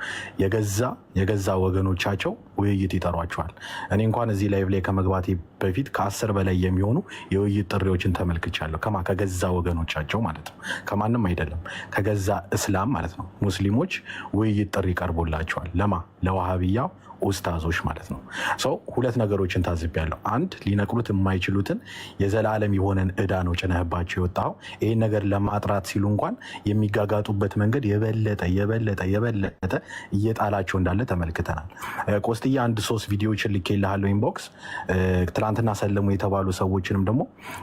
የገዛ ወገኖቻቸው ውይይት ይጠሯቸዋል። እኔ እንኳን እዚህ ላይቭ ላይ ከመግባቴ በፊት ከ10 በላይ የሚሆኑ የውይይት ጥሪዎችን ተመልክቻለሁ። ከገዛ ወገኖቻቸው ማለት ነው፣ ከማንም አይደለም፣ ከገዛ እስላም ማለት ነው። ሙስሊሞች ውይይት ጥሪ ቀርቦላቸዋል። ለዋሃብያ ኡስታዞች ማለት ነው። ሰው ሁለት ነገሮችን ታዝቤያለሁ። አንድ ሊነቅሉት የማይችሉትን የዘላለም የሆነን ዕዳ ነው ጭነህባቸው የወጣው። ይህን ነገር ለማጥራት ሲሉ እንኳን የሚጋጋጡበት መንገድ የበለጠ እየጣላቸው እንዳለ ተመልክተናል። ቆስጥያ 1-3 ቪዲዮዎችን ልኬልሃለሁ ኢንቦክስ። ትናንትና ሰለሙ የተባሉ ሰዎችንም ደግሞ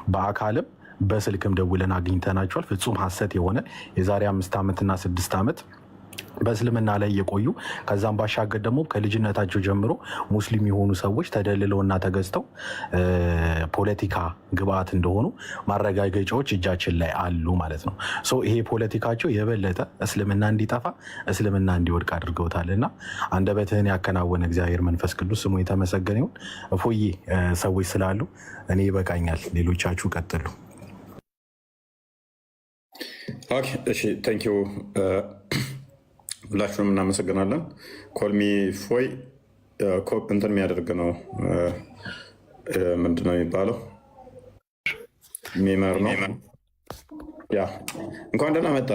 በአካልም በስልክም ደውለን አግኝተናቸዋል። ፍጹም ሐሰት የሆነ የዛሬ 5 ዓመትና 6 ዓመት በእስልምና ላይ የቆዩ ከዛም ባሻገር ደግሞ ከልጅነታቸው ጀምሮ ሙስሊም የሆኑ ሰዎች ተደልለውና ተገዝተው ፖለቲካ ግብአት እንደሆኑ ማረጋገጫዎች እጃችን ላይ አሉ ማለት ነው። ይሄ ፖለቲካቸው የበለጠ እስልምና እንዲጠፋ እስልምና እንዲወድቅ አድርገውታል እና አንደበትህን ያከናወነ እግዚአብሔር መንፈስ ቅዱስ ስሙ የተመሰገነ ይሁን። እፎዬ ሰዎች ስላሉ እኔ ይበቃኛል። ሌሎቻችሁ ቀጥሉ። እሺ ቴንኪው ሁላችሁንም እናመሰግናለን። ኮልሚ ፎይ እንትን የሚያደርግ ነው ምንድነው የሚባለው? ሚመር ነው። ያ እንኳን ደህና መጣ።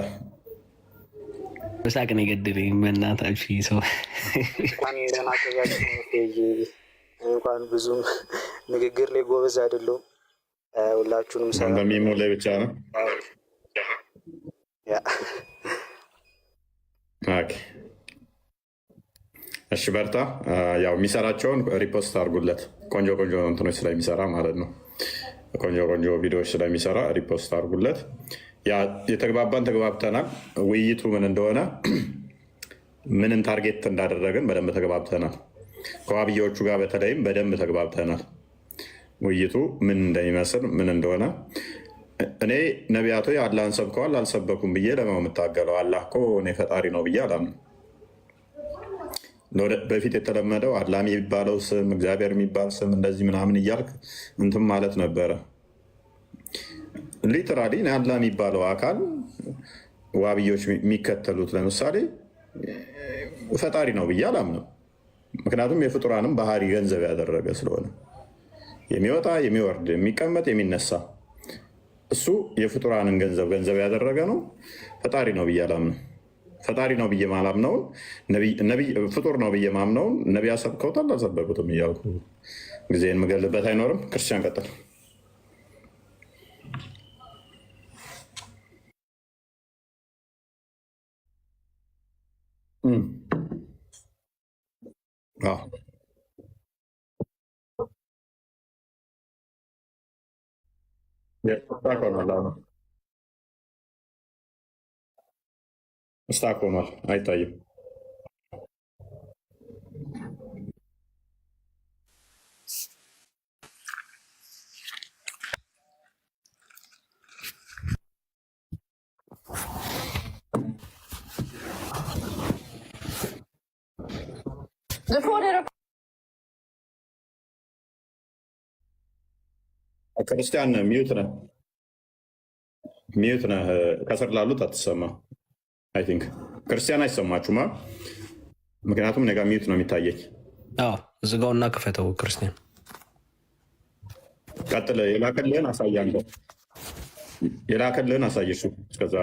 በሳቅ ነው የገደለኝ። በእናታችሁ ሰው እንኳን ብዙም ንግግር ላይ ጎበዝ አይደለሁም። ሁላችሁንም በሚሞ ላይ ብቻ ነው። እሺ በርታ። ያው የሚሰራቸውን ሪፖስት አድርጉለት። ቆንጆ እንትኖች ስለሚሰራ ማለት ነው። ቆንጆ ቪዲዮዎች ስለሚሰራ ሪፖስት አድርጉለት። የተግባባን ተግባብተናል። ውይይቱ ምን እንደሆነ ምንን ታርጌት እንዳደረግን በደንብ ተግባብተናል። ከዋብያዎቹ ጋር በተለይም በደንብ ተግባብተናል። ውይይቱ ምን እንደሚመስል ምን እንደሆነ። እኔ ነቢያቶች አላህን ሰብከዋል አልሰበኩም ብዬ ለማ የምታገለው አላህ እኮ እኔ ፈጣሪ ነው ብዬ አላምንም። በፊት የተለመደው አላህ የሚባለው ስም እግዚአብሔር የሚባል ስም እንደዚህ ምናምን እያልክ እንትን ማለት ነበረ። ሊትራሊ አላህ የሚባለው አካል ዋብዮች የሚከተሉት ለምሳሌ ፈጣሪ ነው ብዬ አላምንም። ምክንያቱም የፍጡራንም ባህሪ ገንዘብ ያደረገ ስለሆነ የሚወጣ የሚወርድ የሚቀመጥ የሚነሳ እሱ የፍጡራንን ገንዘብ ያደረገ ነው። ፈጣሪ ነው ብዬ አላምንም። ፈጣሪ ነው ብዬ ማላምነውን ፍጡር ነው ብዬ ማምነውን ነቢያ ሰብከውታል አልሰበኩትም እያልኩ ጊዜን የምገልበት አይኖርም። ክርስቲያን ቀጥል። ስታክ ሆኗል፣ አይታይም። ክርስቲያን ሚዩት ነህ። ከስር ላሉት አትሰማ። አይ ቲንክ ክርስቲያን አይሰማችሁም? ምክንያቱም እኔ ጋ ሚዩት ነው የሚታየኝ። ዝጋውና ክፈተው። ክርስቲያን ቀጥል። የላከልህን አሳያለሁ። የላከልህን አሳየሱ። እስከዛ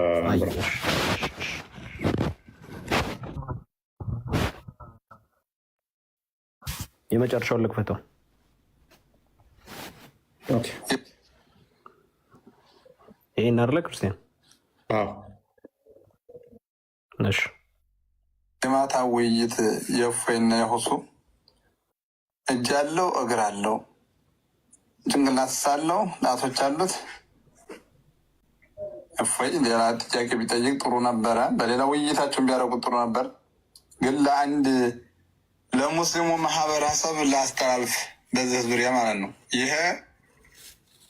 የመጨረሻውን ልክፈተው። ይሄን አይደለ ክርስቲያን? እሺ የማታ ውይይት የእፎይና የሁሱ እጅ አለው እግር አለው ጭንቅላት ሳለው ጣቶች አሉት። እፎይ ሌላ ጥያቄ ቢጠይቅ ጥሩ ነበረ። በሌላ ውይይታቸውን ቢያደርጉት ጥሩ ነበር። ግን ለአንድ ለሙስሊሙ ማህበረሰብ ላስተላልፍ በዚህ ዙሪያ ማለት ነው። ይሄ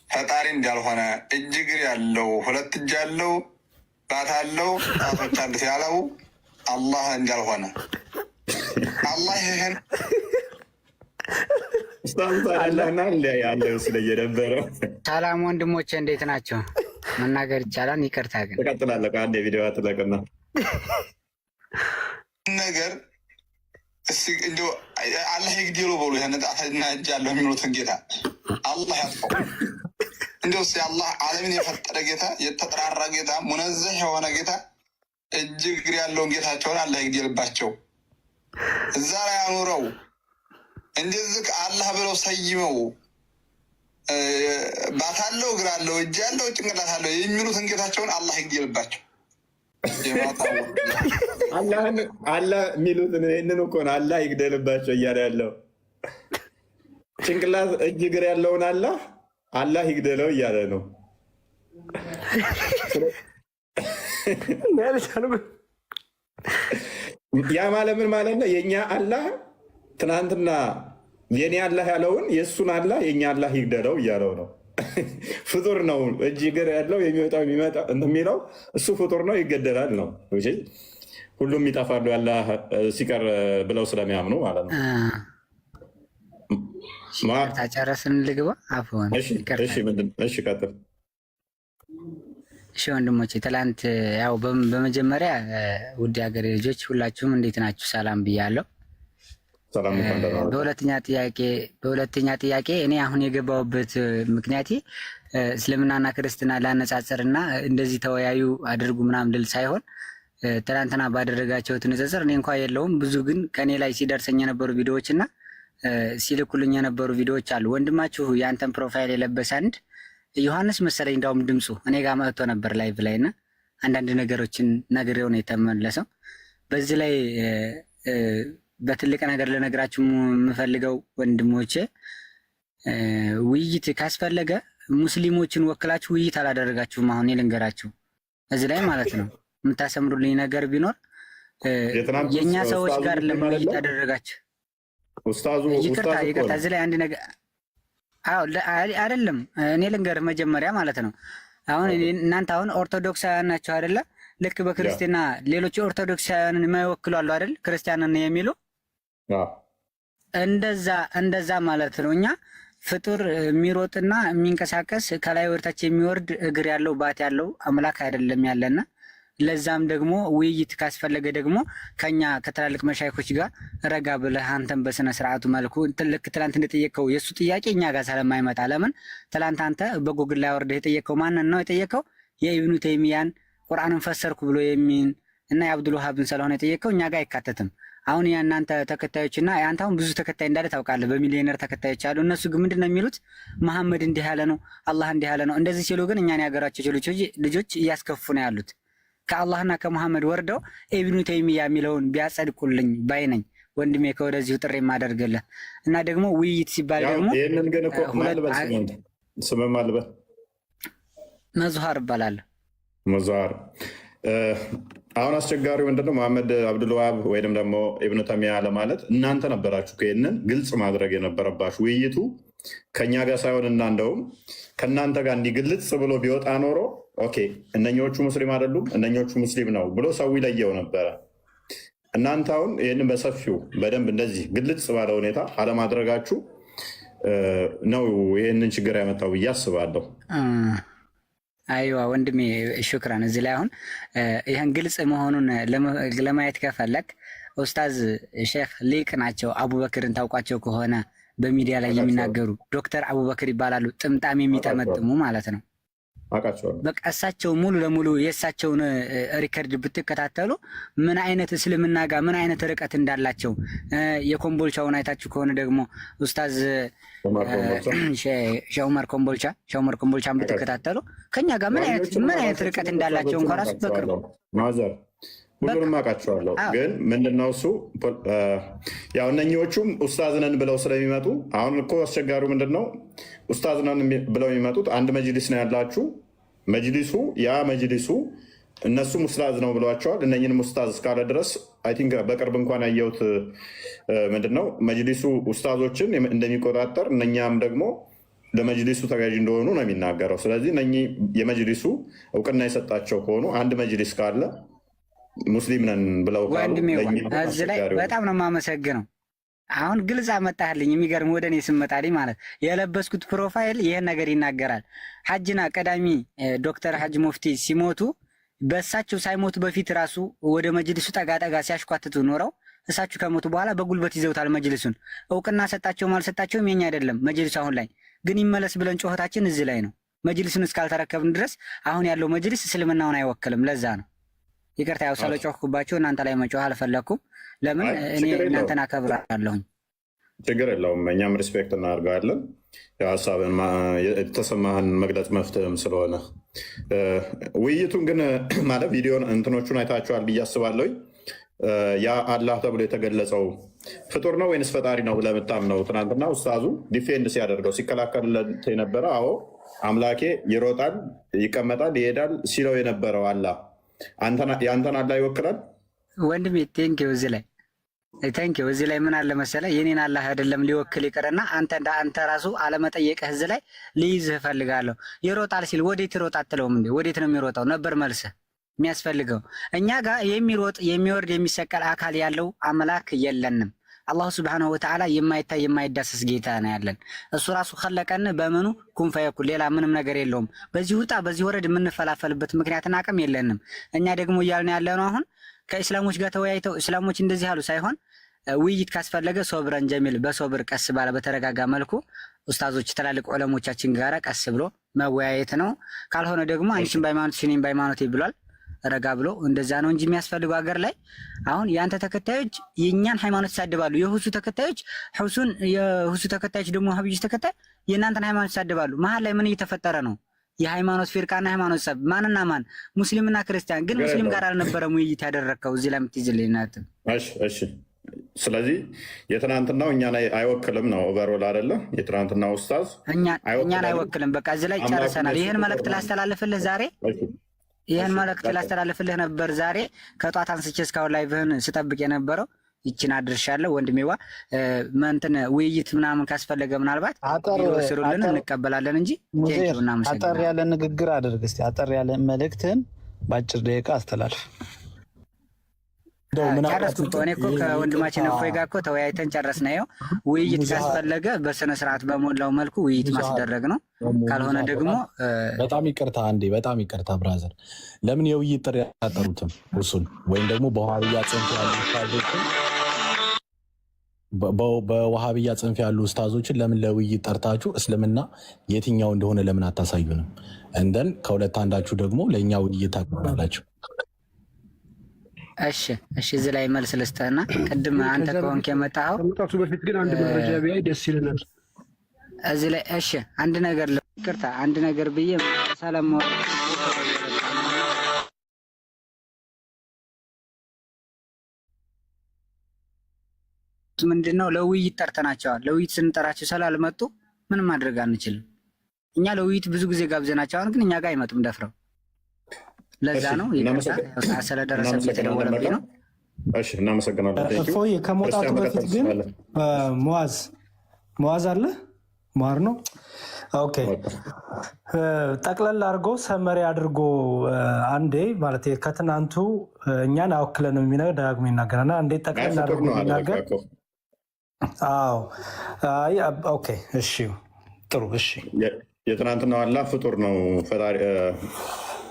ፈጣሪ እንዳልሆነ እጅ እግር ያለው ሁለት እጅ ያለው ባት አለው ጣቶች አሉት ያለው አላህ እንዳልሆነ አላህ ይህን ሰላም ወንድሞቼ እንዴት ናቸው? መናገር ይቻላል? ይቅርታ ግን ትቀጥላለህ። አንድ የቪዲዮ ትለቅና ነገር እንዲ አላህ ይግደሉ በሉ። ይህን ጣትና እጅ ያለው የሚሉትን ጌታ አላህ ያጥፈው። እንዲሁ አላህ ዓለምን የፈጠረ ጌታ የተጠራራ ጌታ ሙነዘህ የሆነ ጌታ እጅ እግር ያለውን ጌታቸውን አላህ ይግደልባቸው። እዛ ላይ አኑረው እንደዚህ አላህ ብለው ሰይመው ባት አለው እግር አለው እጅ ያለው ጭንቅላት አለው የሚሉትን ጌታቸውን አላህ ይግደልባቸው። አላህ የሚሉትን ይህንን እኮ ነው አላህ ይግደልባቸው እያለ ያለው። ጭንቅላት እጅ እግር ያለውን አላህ ይግደለው እያለ ነው። ያ ማለት ምን ማለት ነው? የእኛ አላህ ትናንትና የኔ አላህ ያለውን የእሱን አላህ የእኛ አላህ ይግደለው እያለው ነው። ፍጡር ነው እጅ እግር ያለው የሚወጣው የሚለው እሱ ፍጡር ነው ይገደላል ነው። ሁሉም ይጠፋሉ ያላህ ሲቀር ብለው ስለሚያምኑ ማለት ነው። ጨረስን ልግባ። እሺ ቀጥል። እሺ ወንድሞቼ ትላንት ያው በመጀመሪያ ውድ ሀገሬ ልጆች ሁላችሁም እንዴት ናችሁ? ሰላም ብያለሁ። በሁለተኛ ጥያቄ እኔ አሁን የገባሁበት ምክንያቴ እስልምናና ክርስትና ላነጻጸርና እንደዚህ ተወያዩ አድርጉ ምናምን ድል ሳይሆን ትናንትና ባደረጋቸውት ንጽጽር እኔ እንኳ የለውም ብዙ ግን ከኔ ላይ ሲደርሰኝ የነበሩ ቪዲዮዎች እና ሲልኩልኝ የነበሩ ቪዲዮዎች አሉ። ወንድማችሁ የአንተን ፕሮፋይል የለበሰ አንድ ዮሐንስ መሰለኝ እንዳውም ድምፁ እኔ ጋር መጥቶ ነበር ላይቭ ላይ እና አንዳንድ ነገሮችን ነግሬው ነው የተመለሰው። በዚህ ላይ በትልቅ ነገር ልነግራችሁ የምፈልገው ወንድሞቼ ውይይት ካስፈለገ ሙስሊሞችን ወክላችሁ ውይይት አላደረጋችሁም። አሁን ልንገራችሁ እዚህ ላይ ማለት ነው የምታሰምሩልኝ ነገር ቢኖር የእኛ ሰዎች ጋር ለምን ውይይት አደረጋችሁ? ይቅርታ እዚህ ላይ አንድ ነገር አዎ አይደለም። እኔ ልንገርህ መጀመሪያ ማለት ነው። አሁን እናንተ አሁን ኦርቶዶክሳውያን ናቸው አይደለ? ልክ በክርስትና ሌሎች ኦርቶዶክሳውያንን የማይወክሉ አሉ አይደል? ክርስቲያንን የሚሉ እንደዛ ማለት ነው። እኛ ፍጡር የሚሮጥና የሚንቀሳቀስ ከላይ ወደታች የሚወርድ እግር ያለው ባት ያለው አምላክ አይደለም ያለና ለዛም ደግሞ ውይይት ካስፈለገ ደግሞ ከኛ ከትላልቅ መሻይኮች ጋር ረጋ ብለህ አንተን በስነ ስርዓቱ መልኩ ልክ ትላንት እንደጠየቀው የእሱ ጥያቄ እኛ ጋር ስለማይመጣ ለምን ትላንት አንተ በጉግል ላይ ወርደህ የጠየቀው ማንን ነው የጠየቀው? የኢብኑ ተይሚያን ቁርአንን ፈሰርኩ ብሎ የሚን እና የአብዱል ወሃብን ስለሆነ የጠየቀው እኛ ጋር አይካተትም። አሁን የእናንተ ተከታዮችና አንተ አሁን ብዙ ተከታይ እንዳለ ታውቃለህ። በሚሊዮነር ተከታዮች አሉ። እነሱ ግን ምንድን ነው የሚሉት? መሐመድ እንዲህ ያለ ነው፣ አላህ እንዲህ ያለ ነው። እንደዚህ ሲሉ ግን እኛን ያገራቸው ልጆች እያስከፉ ነው ያሉት። ከአላህና ከመሐመድ ወርደው ኢብኑ ተይሚያ የሚለውን ቢያጸድቁልኝ ባይ ነኝ ወንድሜ። ከወደዚሁ ጥሪ የማደርግልህ እና ደግሞ ውይይት ሲባል ደግሞ ይህንን ግን እኮ ማልበል ስምም አልበል መዙሃር እባላለሁ። መዙሃር አሁን አስቸጋሪው ምንድነው? መሐመድ አብዱልዋሃብ ወይም ደግሞ ኢብኑ ተይሚያ ለማለት እናንተ ነበራችሁ ይህንን ግልጽ ማድረግ የነበረባችሁ። ውይይቱ ከእኛ ጋር ሳይሆንና እንደውም ከእናንተ ጋር እንዲግልጽ ብሎ ቢወጣ ኖሮ ኦኬ እነኞቹ ሙስሊም አይደሉም እነኞቹ ሙስሊም ነው ብሎ ሰው ይለየው ነበረ። እናንተ አሁን ይህንን በሰፊው በደንብ እንደዚህ ግልጽ ባለ ሁኔታ አለማድረጋችሁ ነው ይህንን ችግር ያመጣው ብዬ አስባለሁ። አይዋ ወንድሜ ሹክራን። እዚህ ላይ አሁን ይህን ግልጽ መሆኑን ለማየት ከፈለግ ኡስታዝ ሼክ ሊቅ ናቸው። አቡበክርን ታውቋቸው ከሆነ በሚዲያ ላይ የሚናገሩ ዶክተር አቡበክር ይባላሉ። ጥምጣም የሚጠመጥሙ ማለት ነው። በቃ እሳቸው ሙሉ ለሙሉ የእሳቸውን ሪከርድ ብትከታተሉ ምን አይነት እስልምና ጋር ምን አይነት ርቀት እንዳላቸው የኮምቦልቻውን አይታችሁ ከሆነ ደግሞ ኡስታዝ ሸውመር ኮምቦልቻን ብትከታተሉ ከኛ ጋር ምን አይነት ርቀት እንዳላቸው እንኳን ራሱ በቅርቡ ሁሉንም አውቃቸዋለሁ። ግን ምንድነው እሱ ያው እነኚዎቹም ኡስታዝ ነን ብለው ስለሚመጡ አሁን እኮ አስቸጋሪው ምንድነው ኡስታዝ ነን ብለው የሚመጡት አንድ መጅሊስ ነው ያላችሁ። መጅሊሱ መጅሊሱ እነሱም ኡስታዝ ነው ብለዋቸዋል። እነኝንም ኡስታዝ እስካለ ድረስ አይ ቲንክ በቅርብ እንኳን ያየሁት ምንድነው መጅሊሱ ኡስታዞችን እንደሚቆጣጠር እነኛም ደግሞ ለመጅሊሱ ተጋዥ እንደሆኑ ነው የሚናገረው። ስለዚህ እነኚህ የመጅሊሱ እውቅና የሰጣቸው ከሆኑ አንድ መጅሊስ ካለ ሙስሊም ነን ብለው እዚህ ላይ በጣም ነው የማመሰግነው። አሁን ግልጽ አመጣህልኝ። የሚገርም ወደ እኔ ስመጣልኝ ማለት የለበስኩት ፕሮፋይል ይሄን ነገር ይናገራል። ሐጅና ቀዳሚ ዶክተር ሐጅ ሙፍቲ ሲሞቱ በእሳቸው ሳይሞቱ በፊት ራሱ ወደ መጅልሱ ጠጋጠጋ ሲያሽኳትቱ ኖረው እሳቸው ከሞቱ በኋላ በጉልበት ይዘውታል መጅልሱን። እውቅና ሰጣቸውም አልሰጣቸውም የኛ አይደለም መጅልሱ። አሁን ላይ ግን ይመለስ ብለን ጮኸታችን እዚህ ላይ ነው። መጅልሱን እስካልተረከብን ድረስ አሁን ያለው መጅልስ እስልምናውን አይወክልም። ለዛ ነው ይቅርታ ያው ስለጮህኩባችሁ እናንተ ላይ መጮህ አልፈለኩም። ለምን እኔ እናንተን አከብራለሁኝ። ችግር የለውም። እኛም ሪስፔክት እናደርገዋለን። ሀሳብን የተሰማህን መግለጽ መፍትህም ስለሆነ ውይይቱን ግን ማለት ቪዲዮን እንትኖቹን አይታችኋል ብዬ አስባለሁኝ። ያ አላህ ተብሎ የተገለጸው ፍጡር ነው ወይንስ ፈጣሪ ነው ብለህ የምታምነው? ትናንትና ኡስታዙ ዲፌንድ ሲያደርገው ሲከላከልለት የነበረ አዎ አምላኬ ይሮጣል፣ ይቀመጣል፣ ይሄዳል ሲለው የነበረው አላህ የአንተን አላህ ይወክላል? ወንድሜ ቴንኪው። እዚህ ላይ ምን አለ መሰለህ የኔን አላህ አይደለም ሊወክል ይቅርና አንተ ራሱ አለመጠየቅህ እዚህ ላይ ልይዝህ እፈልጋለሁ። ይሮጣል ሲል ወዴት ይሮጥ አትለውም እንዴ? ወዴት ነው የሚሮጠው ነበር መልስህ የሚያስፈልገው። እኛ ጋር የሚሮጥ የሚወርድ የሚሰቀል አካል ያለው አምላክ የለንም። አላሁ ስብሐነሁ ወተዓላ የማይታይ የማይዳሰስ ጌታ ነው ያለን። እሱ ራሱ ከለቀን በምኑ ኩን ፈየኩን፣ ሌላ ምንም ነገር የለውም። በዚህ ውጣ በዚህ ወረድ የምንፈላፈልበት ምክንያትና አቅም የለንም። እኛ ደግሞ እያልን ያለነው አሁን ከእስላሞች ጋር ተወያይተው እስላሞች እንደዚህ ያሉ ሳይሆን ውይይት ካስፈለገ ሶብረን ጀሚል በሶብር ቀስ ባለ በተረጋጋ መልኩ ኡስታዞች ትላልቅ ዑለሞቻችን ጋር ቀስ ብሎ መወያየት ነው። ካልሆነ ደግሞ አንቺን በሃይማኖት እኔም በሃይማኖት ብሏል ረጋ ብሎ እንደዛ ነው እንጂ የሚያስፈልገው ሀገር ላይ አሁን የአንተ ተከታዮች የእኛን ሃይማኖት ይሳደባሉ። የሁሱ ተከታዮች የሁሱ ተከታዮች ደግሞ ሀብይስ ተከታይ የእናንተን ሃይማኖት ይሳደባሉ። መሀል ላይ ምን እየተፈጠረ ነው? የሃይማኖት ፊርቃና ሃይማኖት ሰብ ማንና ማን? ሙስሊምና ክርስቲያን። ግን ሙስሊም ጋር አልነበረም ውይይት ያደረግከው እዚህ ላይ የምትይዝልኝ ናት። እሺ ስለዚህ የትናንትናው እኛን አይወክልም ነው ኦቨርኦል አይደለ? የትናንትና ኡስታዝ እኛን አይወክልም። በቃ እዚህ ላይ ጨርሰናል። ይህን መልእክት ላስተላልፍልህ ዛሬ ይህን መልእክት ላስተላልፍልህ ነበር ዛሬ ከጧት አንስቼ እስካሁን ላይቭህን ስጠብቅ የነበረው ይችን አድርሻለሁ። ወንድሜዋ እንትን ውይይት ምናምን ካስፈለገ ምናልባት ስሩልን እንቀበላለን እንጂ አጠር ያለ ንግግር አድርግ እስኪ። አጠር ያለ መልእክትን በአጭር ደቂቃ አስተላልፍ። ጨረስኩ እኮ እኔ እኮ ከወንድማችን እፎይ ጋር እኮ ተወያይተን ጨረስን። ይኸው ውይይት ካስፈለገ በስነ ስርዓት በሞላው መልኩ ውይይት ማስደረግ ነው። ካልሆነ ደግሞ በጣም ይቅርታ አንዴ፣ በጣም ይቅርታ ብራዘር፣ ለምን የውይይት ጥሪ ያጠሩትም እሱን ወይም ደግሞ በዋህብያ ጽንፍ ያሉ ኡስታዞችን በዋህብያ ጽንፍ ያሉ ኡስታዞችን ለምን ለውይይት ጠርታችሁ እስልምና የትኛው እንደሆነ ለምን አታሳዩንም? እንደን ከሁለት አንዳችሁ ደግሞ ለእኛ ውይይት ታቀርባላችሁ። እሺ እዚህ ላይ መልስ ልስጥህና ቅድም አንተ ከሆንክ የመጣኸው ከመጣቱ በፊት ግን አንድ መረጃ ቢያይ ደስ ይለናል። እዚህ ላይ እሺ አንድ ነገር ይቅርታ አንድ ነገር ብዬ ሰላም ምንድነው ለውይይት ጠርተናቸዋል። ለውይይት ስንጠራቸው ስላልመጡ ምንም ማድረግ አንችልም። እኛ ለውይይት ብዙ ጊዜ ጋብዘናቸዋል፣ ግን እኛ ጋር አይመጡም ደፍረው። ለዛ ነው ስለደረሰብኝ የተደወለብኝ ነው። እሺ እናመሰግናለን። እፎይ ከመውጣቱ በፊት ግን ሙዓዝ አለ ማር ነው። ኦኬ ጠቅለል አድርጎ ሰመሪ አድርጎ አንዴ ማለት ከትናንቱ እኛን አወክለን የሚነግር ደጋግሞ ይናገራልና አንዴ ጠቅለል አድርጎ የሚናገር። አዎ ኦኬ እሺ ጥሩ እሺ። የትናንትናው አላህ ፍጡር ነው፣ ፈጣሪ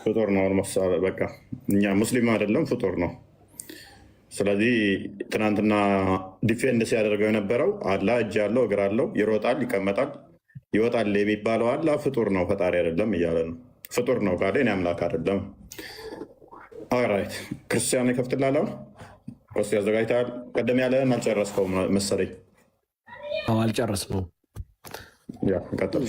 ፍጡር ነው። በቃ እኛ ሙስሊም አይደለም ፍጡር ነው። ስለዚህ ትናንትና ዲፌንድ ሲያደርገው የነበረው አላህ እጅ አለው እግር አለው ይሮጣል ይቀመጣል ይወጣል የሚባለው አላህ ፍጡር ነው ፈጣሪ አይደለም እያለ ነው። ፍጡር ነው ካለ እኔ አምላክ አይደለም። ኦራይት ክርስቲያን ይከፍትላል። ስ ያዘጋጅተሃል። ቀደም ያለህን አልጨረስከውም መሰለኝ። አልጨረስነውም። ቀጥል።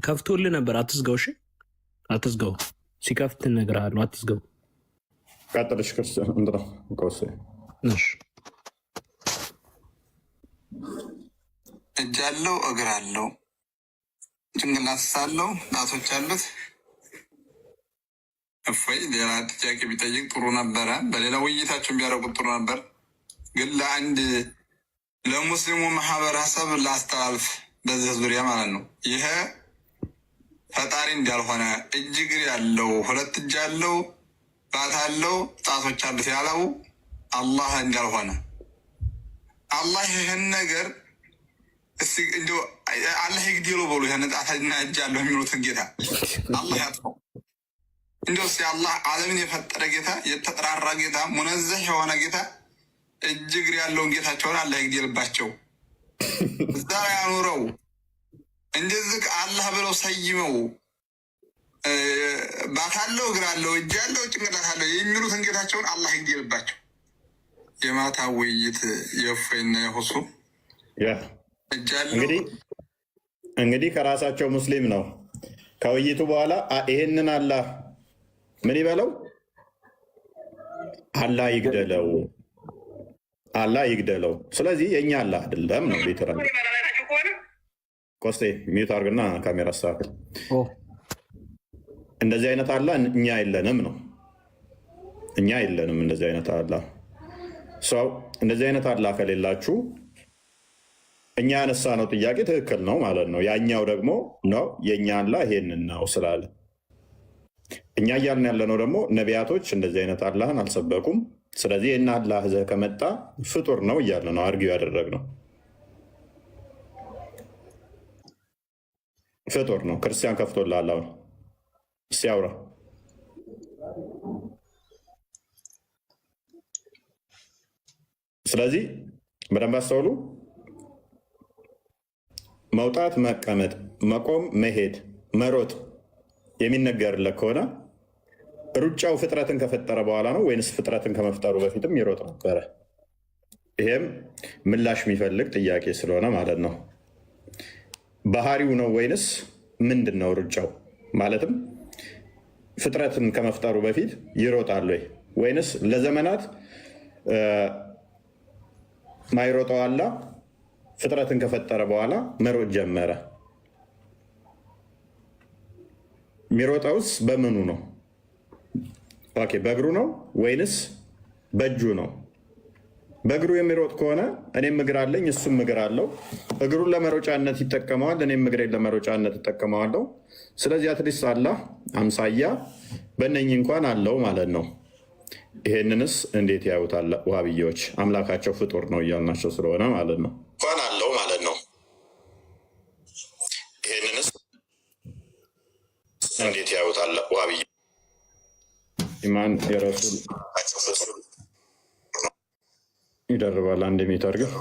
ከፍቶልህ ነበር። አትዝጋው። እሺ አትዝጋው። ሲከፍት እነግርሃለሁ። አትዝጋው። ቀጥልሽ ክርስቲያን እንድነው እጅ አለው እግር አለው ጭንቅላት ሳለው ጣቶች አሉት። እፎይ ሌላ ጥያቄ ቢጠይቅ ጥሩ ነበረ። በሌላ ውይይታቸውን ቢያደርጉት ጥሩ ነበር። ግን ለአንድ ለሙስሊሙ ማህበረሰብ ላስተላልፍ በዚህ ዙሪያ ማለት ነው። ይሄ ፈጣሪ እንዳልሆነ እጅ እግር ያለው ሁለት እጅ ያለው ባት አለው ጣቶች አሉት ያለው አላህ እንዳልሆነ አላህ ይህን ነገር አላህ ይግደሉ በሉ። ይህን ጣትና እጅ ያለው የሚሉትን ጌታ አላህ ያጥፈው። እንዲያው አላህ ዓለምን የፈጠረ ጌታ የተጠራራ ጌታ ሙነዘህ የሆነ ጌታ እጅ እግር ያለውን ጌታቸውን አላህ ይግደልባቸው። እዛ ያኑረው። እንደዚህ አላህ ብለው ሰይመው ባት አለው እግር አለው እጅ አለው ጭንቅላት አለው የሚሉትን ጌታቸውን አላህ ይግደልባቸው። የማታ ውይይት የእፎይና የሁሱ እጅ አለው እንግዲህ ከራሳቸው ሙስሊም ነው። ከውይይቱ በኋላ ይሄንን አላህ ምን ይበለው? አላህ ይግደለው፣ አላህ ይግደለው። ስለዚህ የእኛ አላህ አይደለም ነው። ሊትራ ኮስቴ ሚዩት አድርግና ካሜራ አስተካክል። እንደዚህ አይነት አላህ እኛ የለንም ነው። እኛ የለንም እንደዚህ አይነት አላህ። ሰው እንደዚህ አይነት አላህ ከሌላችሁ እኛ ያነሳ ነው ጥያቄ ትክክል ነው ማለት ነው። ያኛው ደግሞ ነው የእኛ አላህ ይሄንን ነው ስላለ እኛ እያልን ያለነው ደግሞ ነቢያቶች እንደዚህ አይነት አላህን አልሰበኩም። ስለዚህ ይህን አላህ ይዘህ ከመጣ ፍጡር ነው እያለ ነው አርጊው ያደረግነው። ፍጡር ነው። ክርስቲያን ከፍቶልሃል። አሁን ሲያውራ ስለዚህ በደንብ አስተውሉ። መውጣት፣ መቀመጥ፣ መቆም፣ መሄድ፣ መሮጥ የሚነገርለት ከሆነ ሩጫው ፍጥረትን ከፈጠረ በኋላ ነው ወይንስ ፍጥረትን ከመፍጠሩ በፊትም ይሮጥ ነበረ? ይሄም ምላሽ የሚፈልግ ጥያቄ ስለሆነ ማለት ነው። ባህሪው ነው ወይንስ ምንድን ነው ሩጫው? ማለትም ፍጥረትን ከመፍጠሩ በፊት ይሮጣል ወይ ወይንስ ለዘመናት ማይሮጠው አላህ ፍጥረትን ከፈጠረ በኋላ መሮጥ ጀመረ? የሚሮጠውስ በምኑ ነው? ኦኬ በእግሩ ነው ወይንስ በእጁ ነው? በእግሩ የሚሮጥ ከሆነ እኔም እግር አለኝ እሱም እግር አለው። እግሩን ለመሮጫነት ይጠቀመዋል፣ እኔም እግሬን ለመሮጫነት ይጠቀመዋለሁ። ስለዚህ አትሊስት አላህ አምሳያ በእነኝህ እንኳን አለው ማለት ነው። ይሄንንስ እንዴት ያዩታል ዋሃብያዎች? አምላካቸው ፍጡር ነው እያልናቸው ስለሆነ ማለት ነው እንኳን አለው ማለት ነው። ይሄንንስ እንዴት ያዩታል ዋሃብያ? ኢማን የረሱል ይደርባል። አንድ ሜትር ግን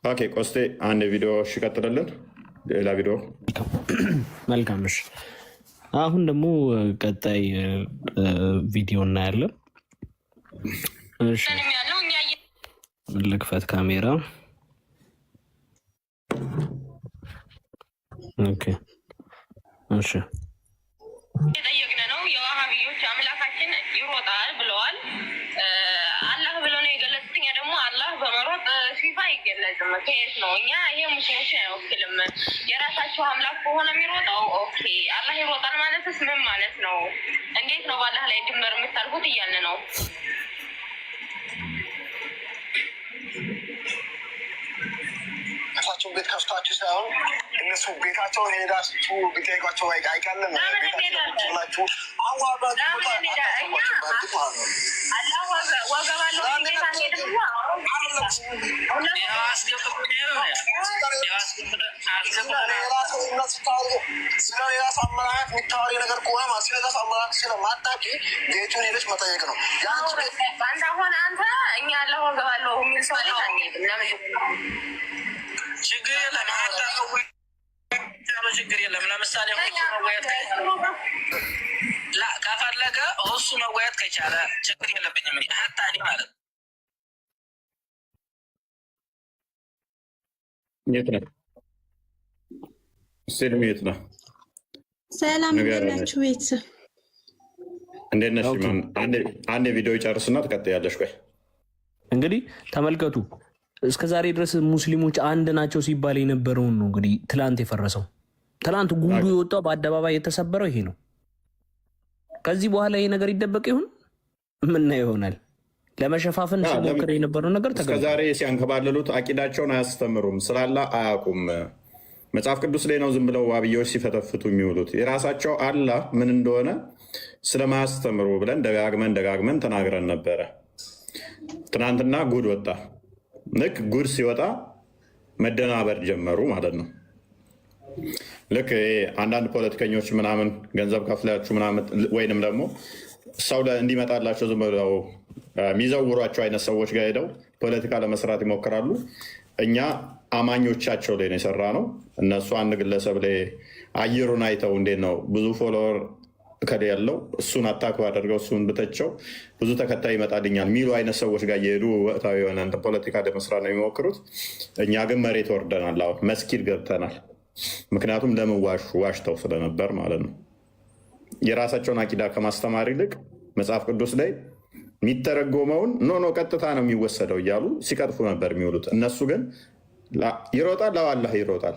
ኦኬ። ቆስቴ አንድ ቪዲዮ ይቀጥልልን። ሌላ ቪዲዮ መልካም። እሺ አሁን ደግሞ ቀጣይ ቪዲዮ እናያለን። እሺ ልክፈት ካሜራ። ኦኬ እሺ የጠየቅን ነው የዋሃብዮች አምላካችን ይሮጣል ብለዋል። አላህ ብለው ነው የገለጹት። እኛ ደግሞ አላህ በመሮጥ ሲፋ አይገለጽም። ከየት ነው? እኛ ይሄ ሙስሊሞችን አይወክልም። የራሳቸው አምላክ ከሆነ የሚሮጠው ኦኬ። አላህ ይሮጣል ማለትስ ምን ማለት ነው? እንዴት ነው በአላህ ላይ ድንበር የምታልፉት እያልን ነው። እሳቸውን ቤት ከፍታችሁ ሳይሆን እነሱ ቤታቸውን ሄዳችሁ ቢጠይቋቸው አይቀልም። ቤታችሁ ስለሌላ አመላካት የሚታወሪ ነገር ከሆነ ስለዛ አመላካት ስለማታውቂ ቤቱን ሄደች መጠየቅ ነው። ሆነ አንተ እኛ አላህ ወገባለሁ የሚል ሰው ችግር የለም። ችግር የለም። ለምሳሌ ከፈለገ እሱ መወያት ከቻለ ችግር የለብኝም ሀታ ማለት ነው። የት ነህ? ስልም የት ነህ? ሰላም እንደናችሁ ቤተሰብ እንዴት ነሽ? አንድ ቪዲዮ ጨርስና ትቀጥያለሽ። ቆይ እንግዲህ ተመልከቱ። እስከ ዛሬ ድረስ ሙስሊሞች አንድ ናቸው ሲባል የነበረውን ነው እንግዲህ ትላንት የፈረሰው። ትላንት ጉዱ የወጣው በአደባባይ የተሰበረው ይሄ ነው። ከዚህ በኋላ ይሄ ነገር ይደበቅ ይሆን? ምናየው ይሆናል። ለመሸፋፈን ሲሞክር የነበረው ነገር እስከ ዛሬ ሲያንከባለሉት አቂዳቸውን አያስተምሩም፣ ስላላ አያውቁም። መጽሐፍ ቅዱስ ላይ ነው ዝም ብለው ዋብያዎች ሲፈተፍቱ የሚውሉት። የራሳቸው አላህ ምን እንደሆነ ስለማያስተምሩ ብለን ደጋግመን ተናግረን ነበረ። ትናንትና ጉድ ወጣ። ልክ ጉድ ሲወጣ መደናበር ጀመሩ ማለት ነው። ልክ አንዳንድ ፖለቲከኞች ምናምን ገንዘብ ከፍላችሁ ምናምን ወይንም ደግሞ ሰው እንዲመጣላቸው ዝም ብለው የሚዘውሯቸው አይነት ሰዎች ጋር ሄደው ፖለቲካ ለመስራት ይሞክራሉ። እኛ አማኞቻቸው ላይ ነው የሰራ ነው። እነሱ አንድ ግለሰብ ላይ አየሩን አይተው እንዴት ነው ብዙ ፎሎወር ከደ ያለው እሱን አታክ አደርገው እሱን ብተቸው ብዙ ተከታይ ይመጣልኛል የሚሉ አይነት ሰዎች ጋር እየሄዱ ወቅታዊ የሆነ ፖለቲካ ለመስራት ነው የሚሞክሩት። እኛ ግን መሬት ወርደናል። አሁን መስጊድ ገብተናል። ምክንያቱም ለምን ዋሽተው ስለነበር ማለት ነው። የራሳቸውን አቂዳ ከማስተማር ይልቅ መጽሐፍ ቅዱስ ላይ የሚተረጎመውን ኖ ቀጥታ ነው የሚወሰደው እያሉ ሲቀጥፉ ነበር የሚውሉት። እነሱ ግን ይሮጣል፣ አላህ ይሮጣል፣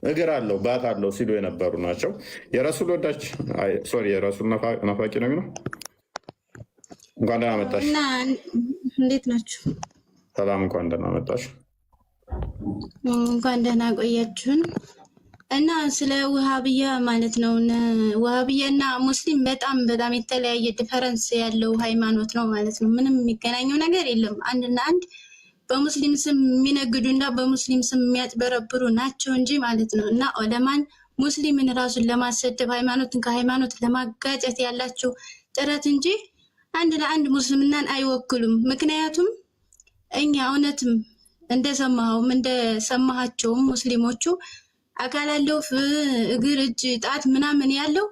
እግር አለው፣ ባት አለው ሲሉ የነበሩ ናቸው። የረሱል ወዳጅ የረሱል ናፋቂ ነው የሚለው። እንኳን ደህና መጣሽ። እንዴት ናችሁ? ሰላም፣ እንኳን ደህና መጣሽ። እንኳን ደህና ቆያችሁን። እና ስለ ውሃብያ ማለት ነው። ውሃብያ እና ሙስሊም በጣም የተለያየ ዲፈረንስ ያለው ሃይማኖት ነው ማለት ነው። ምንም የሚገናኘው ነገር የለም። አንድና አንድ በሙስሊም ስም የሚነግዱ እና በሙስሊም ስም የሚያጭበረብሩ ናቸው እንጂ ማለት ነው። እና ዑለማን ሙስሊምን ራሱን ለማሰደብ ሃይማኖትን ከሃይማኖት ለማጋጨት ያላቸው ጥረት እንጂ አንድ ለአንድ ሙስልምናን አይወክሉም። ምክንያቱም እኛ እውነትም እንደሰማኸውም እንደሰማሃቸውም ሙስሊሞቹ አካል ያለው እግር፣ እጅ፣ ጣት ምናምን ያለው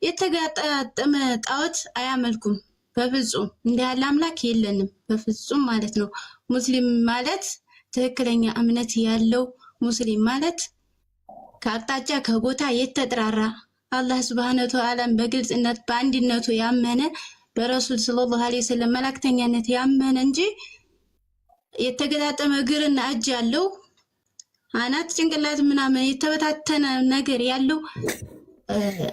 የተጋጠመ ጣዖት አያመልኩም። በፍጹም እንዲህ ያለ አምላክ የለንም በፍጹም ማለት ነው። ሙስሊም ማለት ትክክለኛ እምነት ያለው ሙስሊም ማለት ከአቅጣጫ ከቦታ የተጠራራ አላህ ሱብሃነሁ ወተዓላ በግልጽነት በአንድነቱ ያመነ በረሱል ሰለላሁ ዐለይሂ ወሰለም መላእክተኛነት ያመነ እንጂ የተገጣጠመ እግርና እጅ ያለው አናት ጭንቅላት ምናምን የተበታተነ ነገር ያለው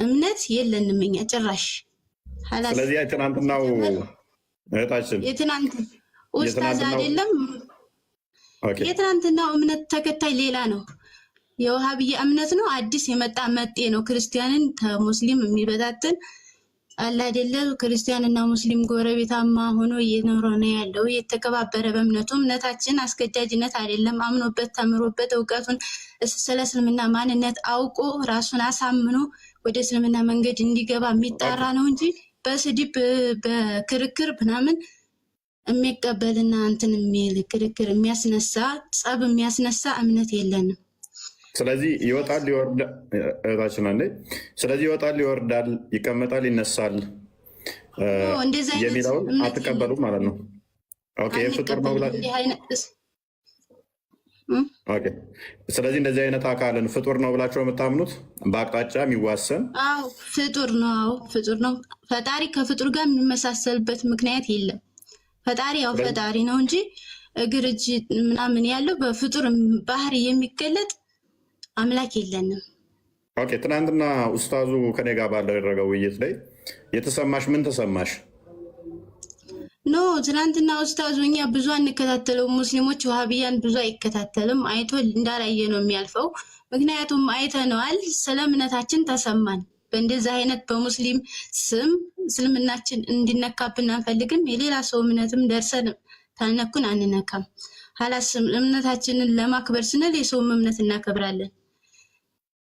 እምነት የለንም እኛ ጭራሽ። ስለዚህ ትናንትናው እህታችን የትናንት ኡስታዝ አይደለም የትናንትናው እምነት ተከታይ ሌላ ነው። የውሃብያ እምነት ነው። አዲስ የመጣ መጤ ነው። ክርስቲያንን ከሙስሊም የሚበታትን አለ አይደለም። ክርስቲያንና ሙስሊም ጎረቤታማ ሆኖ እየኖረ ነው ያለው የተከባበረ በእምነቱ። እምነታችን አስገዳጅነት አይደለም። አምኖበት ተምሮበት እውቀቱን ስለ እስልምና ማንነት አውቆ ራሱን አሳምኖ ወደ እስልምና መንገድ እንዲገባ የሚጣራ ነው እንጂ በስድብ በክርክር ምናምን የሚቀበልና እንትን የሚል ክርክር የሚያስነሳ ጸብ የሚያስነሳ እምነት የለንም። ስለዚህ ይወጣል ይወርዳል፣ እህታችን አንዴ። ስለዚህ ይወጣል ይወርዳል፣ ይቀመጣል ይነሳል የሚለውን አትቀበሉም ማለት ነው። ኦኬ ፍጡር ነው ብላ ኦኬ። ስለዚህ እንደዚህ አይነት አካልን ፍጡር ነው ብላችሁ የምታምኑት በአቅጣጫ የሚዋሰን? አዎ ፍጡር ነው። አዎ ፍጡር ነው። ፈጣሪ ከፍጡር ጋር የሚመሳሰልበት ምክንያት የለም። ፈጣሪ ያው ፈጣሪ ነው እንጂ እግር እጅ ምናምን ያለው በፍጡር ባህሪ የሚገለጥ አምላክ የለንም። ኦኬ ትናንትና ኡስታዙ ከኔ ጋር ባደረገው ውይይት ላይ የተሰማሽ ምን ተሰማሽ? ኖ ትናንትና ኡስታዙ እኛ ብዙ አንከታተለው፣ ሙስሊሞች ውሃብያን ብዙ አይከታተልም። አይቶ እንዳላየ ነው የሚያልፈው። ምክንያቱም አይተነዋል። ስለ እምነታችን ተሰማን። በእንደዚህ አይነት በሙስሊም ስም እስልምናችን እንዲነካብን አንፈልግም። የሌላ ሰው እምነትም ደርሰን ታነኩን አንነካም። ሀላስ እምነታችንን ለማክበር ስንል የሰውም እምነት እናከብራለን።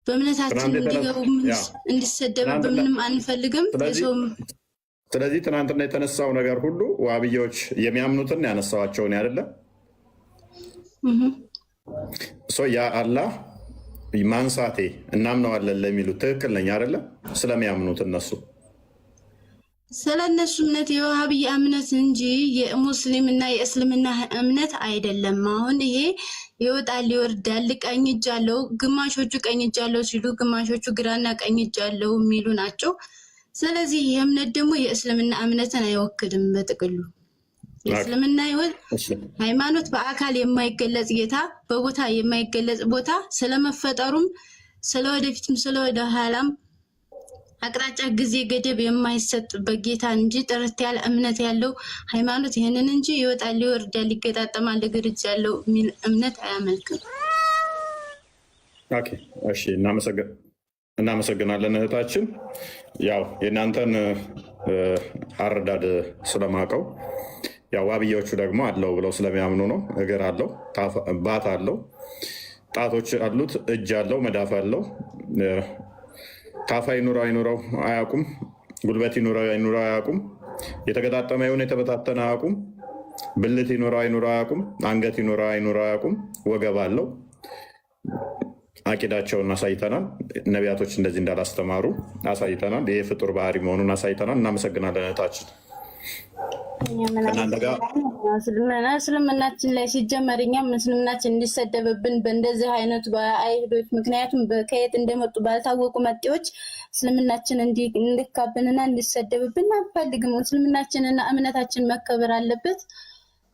በእምነታችን እንዲገቡ እንዲሰደቡ በምንም አንፈልግም። ስለዚህ ትናንትና የተነሳው ነገር ሁሉ ዋብያዎች የሚያምኑትን ያነሳዋቸውን አይደለም። ያ አላህ ማንሳቴ እናምነዋለን ለሚሉት ትክክል ነኝ አይደለም። ስለሚያምኑት እነሱ ስለ እነሱ እምነት የዋሃብያ እምነት እንጂ የሙስሊም እና የእስልምና እምነት አይደለም። አሁን ይሄ ይወጣል ይወርዳል፣ ቀኝ እጅ አለው፣ ግማሾቹ ቀኝ እጅ አለው ሲሉ፣ ግማሾቹ ግራና ቀኝ እጅ አለው የሚሉ ናቸው። ስለዚህ ይህ እምነት ደግሞ የእስልምና እምነትን አይወክልም። በጥቅሉ የእስልምና ሃይማኖት በአካል የማይገለጽ ጌታ በቦታ የማይገለጽ ቦታ ስለመፈጠሩም ስለወደፊትም ስለወደ ኋላም አቅጣጫ ጊዜ ገደብ የማይሰጥበት ጌታ እንጂ ጥርት ያለ እምነት ያለው ሃይማኖት ይህንን እንጂ ይወጣል ይወርዳል ይገጣጠማል እግር እጅ ያለው የሚል እምነት አያመልክም። ኦኬ እሺ፣ እናመሰግናለን እህታችን። ያው የእናንተን አረዳድ ስለማውቀው ያው ዋብያዎቹ ደግሞ አለው ብለው ስለሚያምኑ ነው። እግር አለው፣ ባት አለው፣ ጣቶች አሉት፣ እጅ አለው፣ መዳፍ አለው። ታፋ ይኑረው አይኑረው አያውቁም። ጉልበት ይኑረው አይኑረው አያውቁም። የተገጣጠመ የሆነ የተበታተነ አያውቁም። ብልት ይኑረው አይኑረው አያውቁም። አንገት ይኑረው አይኑረው አያውቁም። ወገብ አለው። አቂዳቸውን አሳይተናል። ነቢያቶች እንደዚህ እንዳላስተማሩ አሳይተናል። ይህ ፍጡር ባህሪ መሆኑን አሳይተናል። እናመሰግናለን እህታችን። እስልምናችን ላይ ሲጀመር እኛም እስልምናችን እንዲሰደብብን በእንደዚህ አይነቱ በአይሁዶች ምክንያቱም ከየት እንደመጡ ባልታወቁ መጤዎች እስልምናችን እንዲካብንና እንዲሰደብብን አንፈልግም። እስልምናችንና እምነታችን መከበር አለበት።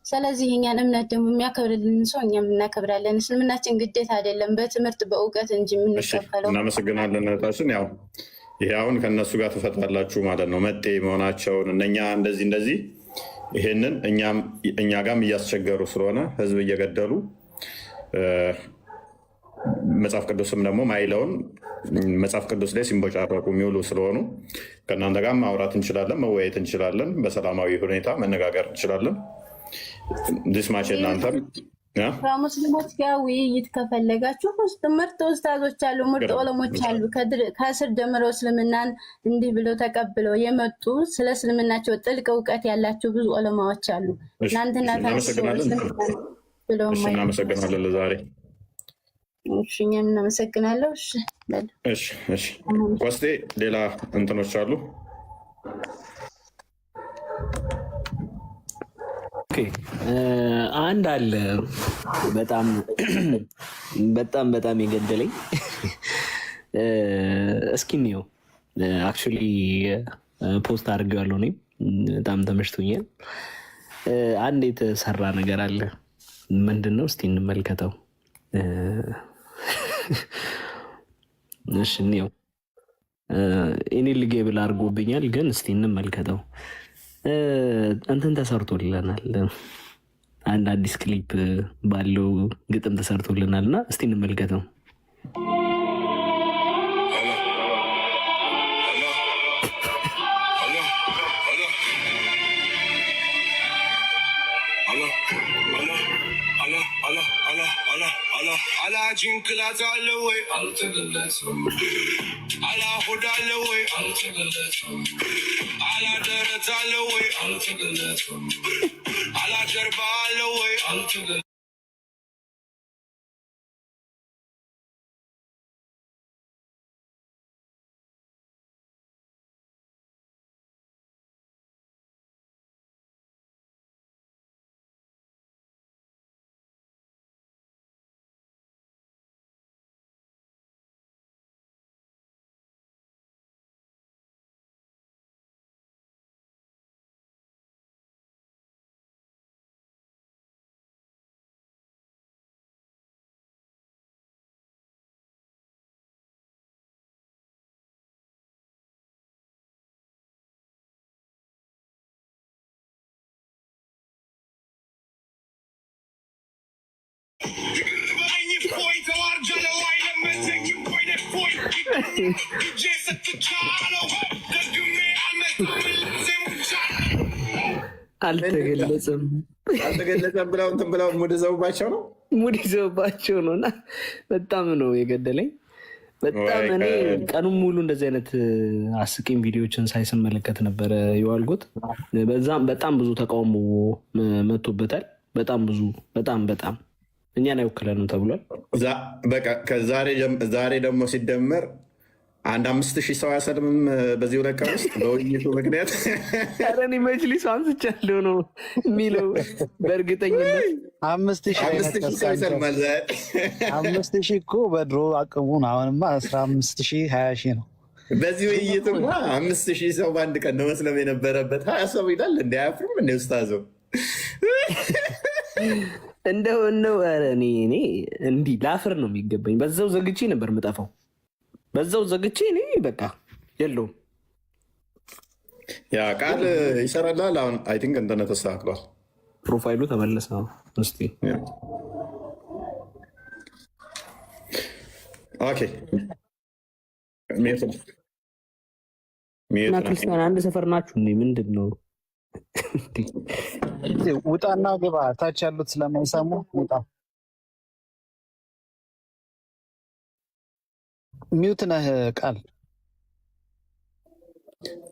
ስለዚህ እኛን እምነት ደግሞ የሚያከብርልን ሰው እኛም እናከብራለን። እስልምናችን ግዴታ አይደለም፣ በትምህርት በእውቀት እንጂ የምንከፈለው። እናመሰግናለን እህታችን። ያው ይሄ አሁን ከእነሱ ጋር ትፈታላችሁ ማለት ነው፣ መጤ መሆናቸውን እነኛ እንደዚህ ይሄንን እኛ ጋም እያስቸገሩ ስለሆነ ህዝብ እየገደሉ መጽሐፍ ቅዱስም ደግሞ ማይለውን መጽሐፍ ቅዱስ ላይ ሲንቦጫረቁ የሚውሉ ስለሆኑ ከእናንተ ጋር ማውራት እንችላለን፣ መወያየት እንችላለን፣ በሰላማዊ ሁኔታ መነጋገር እንችላለን። ዲስማች እናንተ ከሙስሊሞች ጋር ውይይት ከፈለጋችሁ ምርጥ ኡስታዞች አሉ፣ ምርጥ ዑለሞች አሉ። ከስር ጀምረው እስልምናን እንዲህ ብለው ተቀብለው የመጡ ስለ እስልምናቸው ጥልቅ እውቀት ያላቸው ብዙ ዑለማዎች አሉ። እናንተና እናመሰግናለን ለዛሬ። እኛም እናመሰግናለሁ። ወስጤ ሌላ እንትኖች አሉ። አንድ አለ በጣም በጣም የገደለኝ። እስኪ እንየው። አክቹዋሊ ፖስት አድርጌዋለሁ። እኔም በጣም ተመችቶኛል። አንድ የተሰራ ነገር አለ። ምንድን ነው? እስቲ እንመልከተው። እሺ እኔው እኔ ልጌብል አድርጎብኛል፣ ግን እስቲ እንመልከተው። እንትን ተሰርቶልናል፣ አንድ አዲስ ክሊፕ ባለው ግጥም ተሰርቶልናል እና እስቲ እንመልከተው። ጭንቅላት አለ ወይ አልተገለጸም፣ አላሆድ አለ ወይ አልተገለጸም፣ አላደረት አለ ወይ አልተገለጸም፣ አላጀርባ አለ ወይ አልተገለጸም። አልተገለጸም ብለው እንትን ብለው ሙድ ይዘውባቸው ነው እና በጣም ነው የገደለኝ። በጣም እኔ ቀኑን ሙሉ እንደዚህ አይነት አስቂኝ ቪዲዮዎችን ሳይስመለከት ነበረ የዋልኩት። በጣም ብዙ ተቃውሞ መጥቶበታል። በጣም ብዙ በጣም እኛን አይወክለንም ተብሏል። በቃ ዛሬ ደግሞ ሲደመር አንድ 5000 ሰው አያሰልምም በዚህ ሁለት ቀን ውስጥ በውይይቱ ምክንያት። ኧረ እኔ መጅሊሱ አንስቻለሁ ነው የሚለው በእርግጠኝነት 5000 ሰው ይሰልማል። 5000 እኮ በድሮ አቅሙን አሁንማ 15000 20,000 ነው። በዚህ ውይይት 5000 ሰው በአንድ ቀን ነው መስለም የነበረበት። 20 ሰው ይላል እንደ አያፍሩም እንደ ኡስታዞ እንደው እኔ እንዲህ ላፍር ነው የሚገባኝ። በዛው ዘግቼ ነበር የምጠፋው። በዛው ዘግቼ እኔ በቃ የለውም። ያ ቃል ይሰራላል። አሁን አይ ቲንክ እንደነ ተስተካክሏል። ፕሮፋይሉ ተመለሰ። እስቲ ኦኬ እና ክርስቲያን አንድ ሰፈር ናችሁ እንዴ? ምንድን ነው? ውጣና ግባ። ታች ያሉት ስለማይሰሙ ውጣ። ሚውት ነህ ቃል።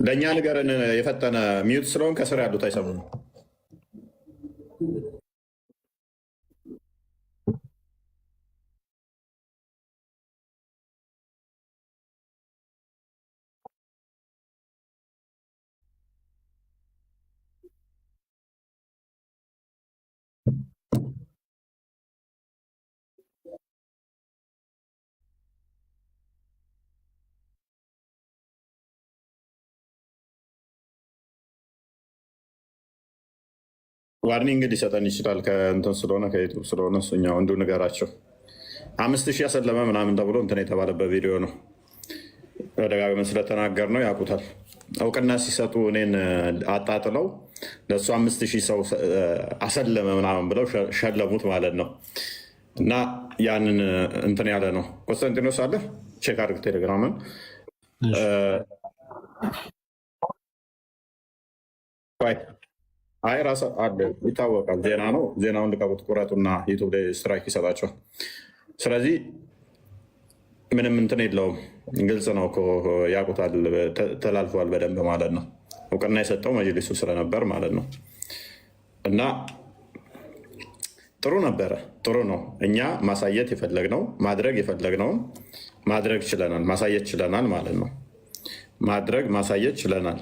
ለእኛ ንገረን የፈጠነ ሚውት ስለሆን ከስር ያሉት አይሰሙም። ዋርኒንግ ሊሰጠን ይችላል። ከእንትን ስለሆነ ከዩቱብ ስለሆነ እሱኛው እንዱ ንገራቸው። 5000 ያሰለመ ምናምን ተብሎ እንትን የተባለበት ቪዲዮ ነው። በደጋግመን ስለተናገር ነው ያውቁታል። እውቅና ሲሰጡ እኔን አጣጥለው ለእሱ 5000 ሰው አሰለመ ምናምን ብለው ሸለሙት ማለት ነው። እና ያንን እንትን ያለ ነው። ኮንስታንቲኖስ አለ ቼክ አድርግ ቴሌግራምን። አይ ራሳ አለ ይታወቃል። ዜና ነው። ዜናውን ልቀቁት፣ ቁረጡና ዩቱብ ላይ ስትራይክ ይሰጣቸዋል። ስለዚህ ምንም እንትን የለውም። ግልጽ ነው እኮ ያውቁታል። ተላልፈዋል በደንብ ማለት ነው። እውቅና የሰጠው መጅሊሱ ስለነበር ማለት ነው። እና ጥሩ ነበረ፣ ጥሩ ነው። እኛ ማሳየት የፈለግነው ማድረግ የፈለግነውን ማድረግ ችለናል፣ ማሳየት ችለናል ማለት ነው። ማድረግ ማሳየት ችለናል።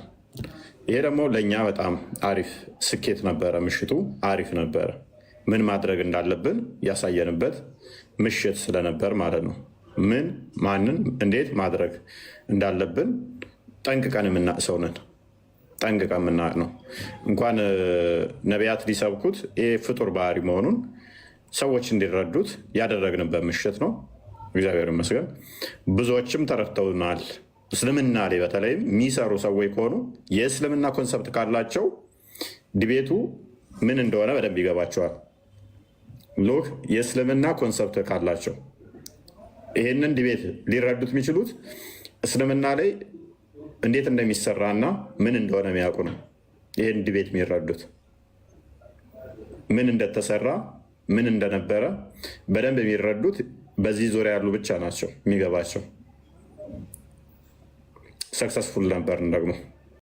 ይሄ ደግሞ ለእኛ በጣም አሪፍ ስኬት ነበረ። ምሽቱ አሪፍ ነበረ። ምን ማድረግ እንዳለብን ያሳየንበት ምሽት ስለነበር ማለት ነው። ምን ማንን እንዴት ማድረግ እንዳለብን ጠንቅቀን የምናቅ ሰው ነን። ጠንቅቀን የምናቅ ነው። እንኳን ነቢያት ሊሰብኩት ይህ ፍጡር ባህሪ መሆኑን ሰዎች እንዲረዱት ያደረግንበት ምሽት ነው። እግዚአብሔር ይመስገን። ብዙዎችም ተረድተውናል። እስልምና ላይ በተለይም የሚሰሩ ሰዎች ከሆኑ የእስልምና ኮንሰፕት ካላቸው ዲቤቱ ምን እንደሆነ በደንብ ይገባቸዋል። ሎክ የእስልምና ኮንሰፕት ካላቸው ይህንን ዲቤት ሊረዱት የሚችሉት እስልምና ላይ እንዴት እንደሚሰራ እና ምን እንደሆነ የሚያውቁ ነው። ይህን ዲቤት የሚረዱት ምን እንደተሰራ ምን እንደነበረ በደንብ የሚረዱት በዚህ ዙሪያ ያሉ ብቻ ናቸው የሚገባቸው። ሰክሰስፉል ነበርን ደግሞ